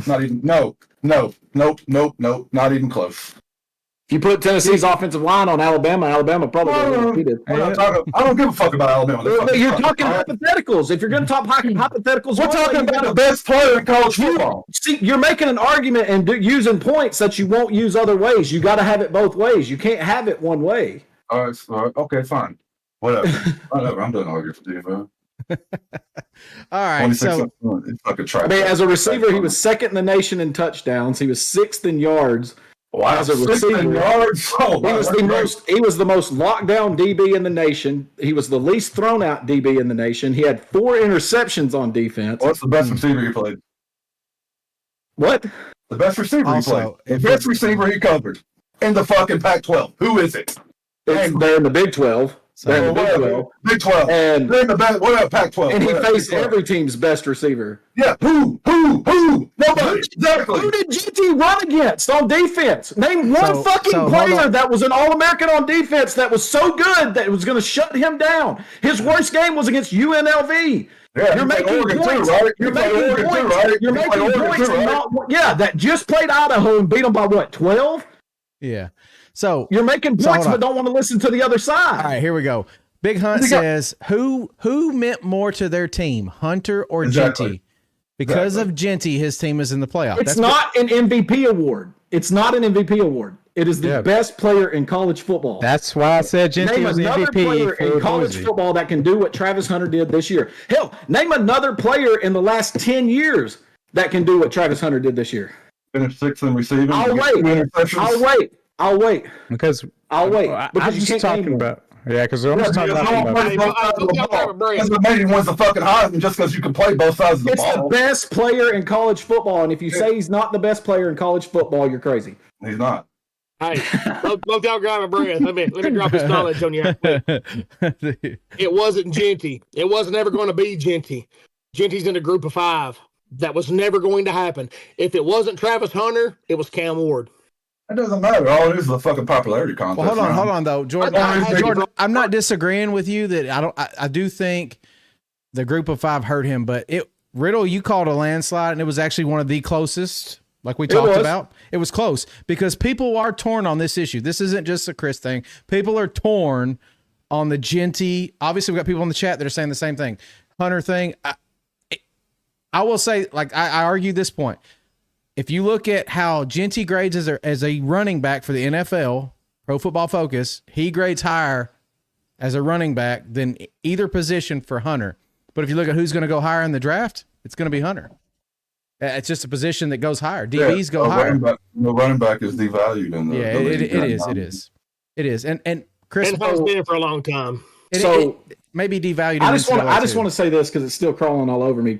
Not even nope, not even close. If you put Tennessee's offensive line on Alabama probably would have beat I don't give a fuck about Alabama. You're talking hypotheticals. If you're going to talk hypotheticals, We're talking about the best player in college football. See, you're making an argument and using points that you won't use other ways. You got to have it both ways. You can't have it one way. All right, okay, fine. Whatever. I'm done arguing with you, bro. All right. So it's fucking trash. I mean, as a receiver, he was second in the nation in touchdowns. He was 6th in yards. Wow, as a receiver, yards. Oh, he was the most lockdown DB in the nation. He was the least thrown out DB in the nation. He had 4 interceptions on defense. What's the best receiver he played? What? The best receiver he played. The best receiver he covered in the fucking Pac-12. Who is it? They're in the Big 12. They're in the Big 12. Big 12. And they're in the Pac-12. And he faced every team's best receiver. Yeah. Who? Nobody. Exactly. Who did GT run against on defense? Name one player that was an All-American on defense that was so good that it was going to shut him down. His worst game was against UNLV. Yeah, you're making points. You're making points. You're making points. Yeah, that just played Idaho and beat them by what, 12? Yeah. So you're making points, but don't want to listen to the other side. All right, here we go. Big Hunt says, who meant more to their team, Hunter or Genty? Because of Genty, his team is in the playoff. It's not an MVP award. It's not an MVP award. It is the best player in college football. That's why I said Genty was the MVP player in college football that can do what Travis Hunter did this year. Hell, name another player in the last 10 years that can do what Travis Hunter did this year. Finished 6th in receiving. I'll wait. I'll wait. Because I'll wait. I'm Because you just can't talking name one. about. Yeah, because I'm just talking about. Doesn't mean he wins the fucking Heisman just because you can play both sides of the It's the ball. best player in college football, and if you say he's not the best player in college football, you're crazy. He's not. Hey, don't y'all grab my breath. Let me drop this knowledge on you. It wasn't Genty. It wasn't ever going to be Genty. Genty's in a group of 5. That was never going to happen. If it wasn't Travis Hunter, it was Cam Ward. It doesn't matter. All it is a fucking popularity contest. Well, hold man. on, though, Jordan. Jordan, I'm not disagreeing with you that I do think the group of 5 hurt him, but Riddle, you called a landslide, and it was actually one of the closest. Like we talked about, it was close because people are torn on this issue. This isn't just a Chris thing. People are torn on the Genty. Obviously, we've got people in the chat that are saying the same thing. Hunter thing. I will say, like I argue this point. If you look at how Genty grades as a running back for the NFL, Pro Football Focus, he grades higher as a running back than either position for Hunter. But if you look at who's going to go higher in the draft, it's going to be Hunter. It's just a position that goes higher. DBs go higher. Running back is devalued in the it is. And Chris, and has been for a long time. So it may be devalued. I just want to say this because it's still crawling all over me.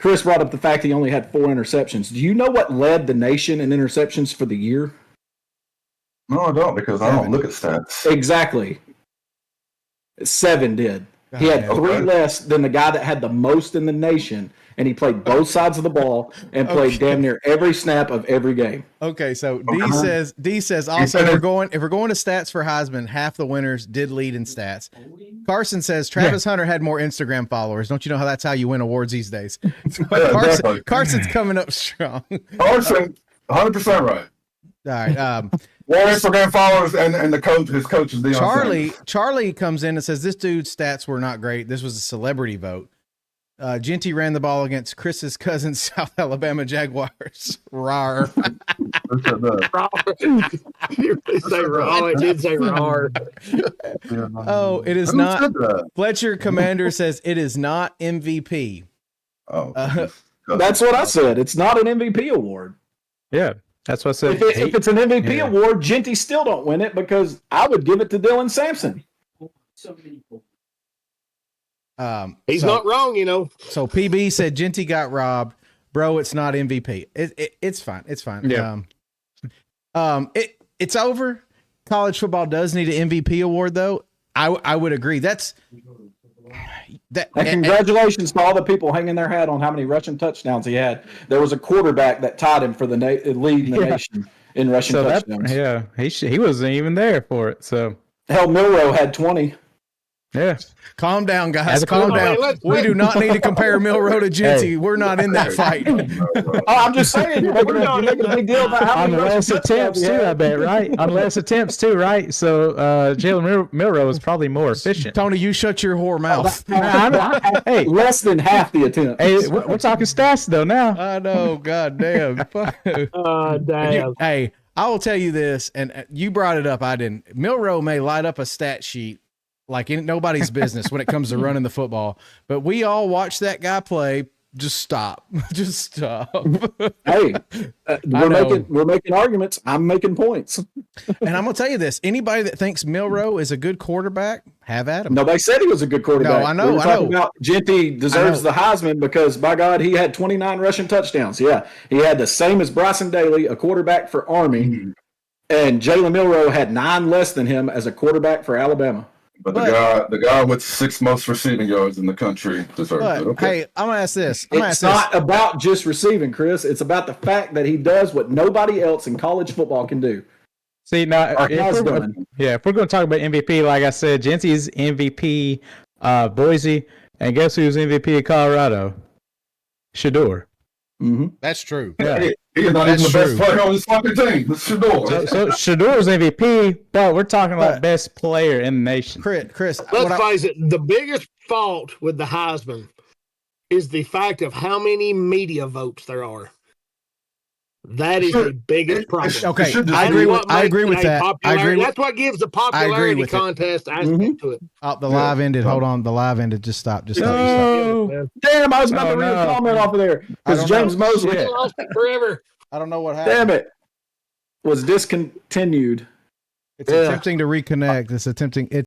Chris brought up the fact he only had 4 interceptions. Do you know what led the nation in interceptions for the year? No, I don't, because I don't look at stats. Exactly. 7 did. He had 3 less than the guy that had the most in the nation, and he played both sides of the ball and played damn near every snap of every game. Okay, so D says also if we're going to stats for Heisman, half the winners did lead in stats. Carson says Travis Hunter had more Instagram followers. Don't you know how that's how you win awards these days? Carson's coming up strong. Carson, 100% right. All right. More Instagram followers and his coach is Deion. Charlie comes in and says this dude's stats were not great. This was a celebrity vote. Genty ran the ball against Chris's cousin, South Alabama Jaguars. Rar. It did say rar. Oh, it is not. Fletcher Commander says it is not MVP. Oh, that's what I said. It's not an MVP award. Yeah. That's what I said. If it's an MVP award, Genty still don't win it because I would give it to Dylan Sampson. He's not wrong, you know. So PB said Genty got robbed, bro. It's not MVP. It's fine. It's fine. Yeah. It's over. College football does need an MVP award, though. I would agree. And congratulations to all the people hanging their hat on how many rushing touchdowns he had. There was a quarterback that tied him for the lead in the nation in rushing touchdowns. He wasn't even there for it. So hell, Milroe had 20. Yeah. Calm down, guys. Calm down. We do not need to compare Milroe to Genty. We're not in that fight. I'm just saying. You're making a big deal about how many less attempts too, I bet, right? On less attempts too, right? So Jalen Milroe is probably more efficient. Tony, you shut your whole mouth. Hey, less than half the attempts. Hey, we're talking stats though now. I know. God damn. Damn. Hey, I will tell you this, and you brought it up. I didn't. Milroe may light up a stat sheet like nobody's business when it comes to running the football, but we all watch that guy play. Just stop. Just stop. Hey, we're making arguments. I'm making points. And I'm gonna tell you this: anybody that thinks Milroe is a good quarterback, have at him. Nobody said he was a good quarterback. No, I know. We were talking about Genty deserves the Heisman because, by God, he had 29 rushing touchdowns. Yeah, he had the same as Bryson Daly, a quarterback for Army, and Jalen Milroe had 9 less than him as a quarterback for Alabama. But the guy with 6 most receiving yards in the country deserves it. Okay. Hey, I'm gonna ask this. It's not about just receiving, Chris. It's about the fact that he does what nobody else in college football can do. See, now, if we're going to talk about MVP, like I said, Genty's MVP, Boise, and guess who's MVP of Colorado? Shedeur. Mm-hmm. That's true. Yeah. He's not even the best player on this fucking team. It's Shedeur. So Shedeur's MVP, but we're talking about best player in the nation. Chris, let's face it. The biggest fault with the Heisman is the fact of how many media votes there are. That is the biggest problem. Okay, I agree with that. That's what gives the popularity contest aspect to it. Oh, the live ended. Hold on, the live ended. Just stop. Just stop. Damn, I was about to read a comment off of there because James Mosley lost it forever. I don't know what happened. Damn it, was discontinued. It's Yeah. attempting to reconnect. It's attempting.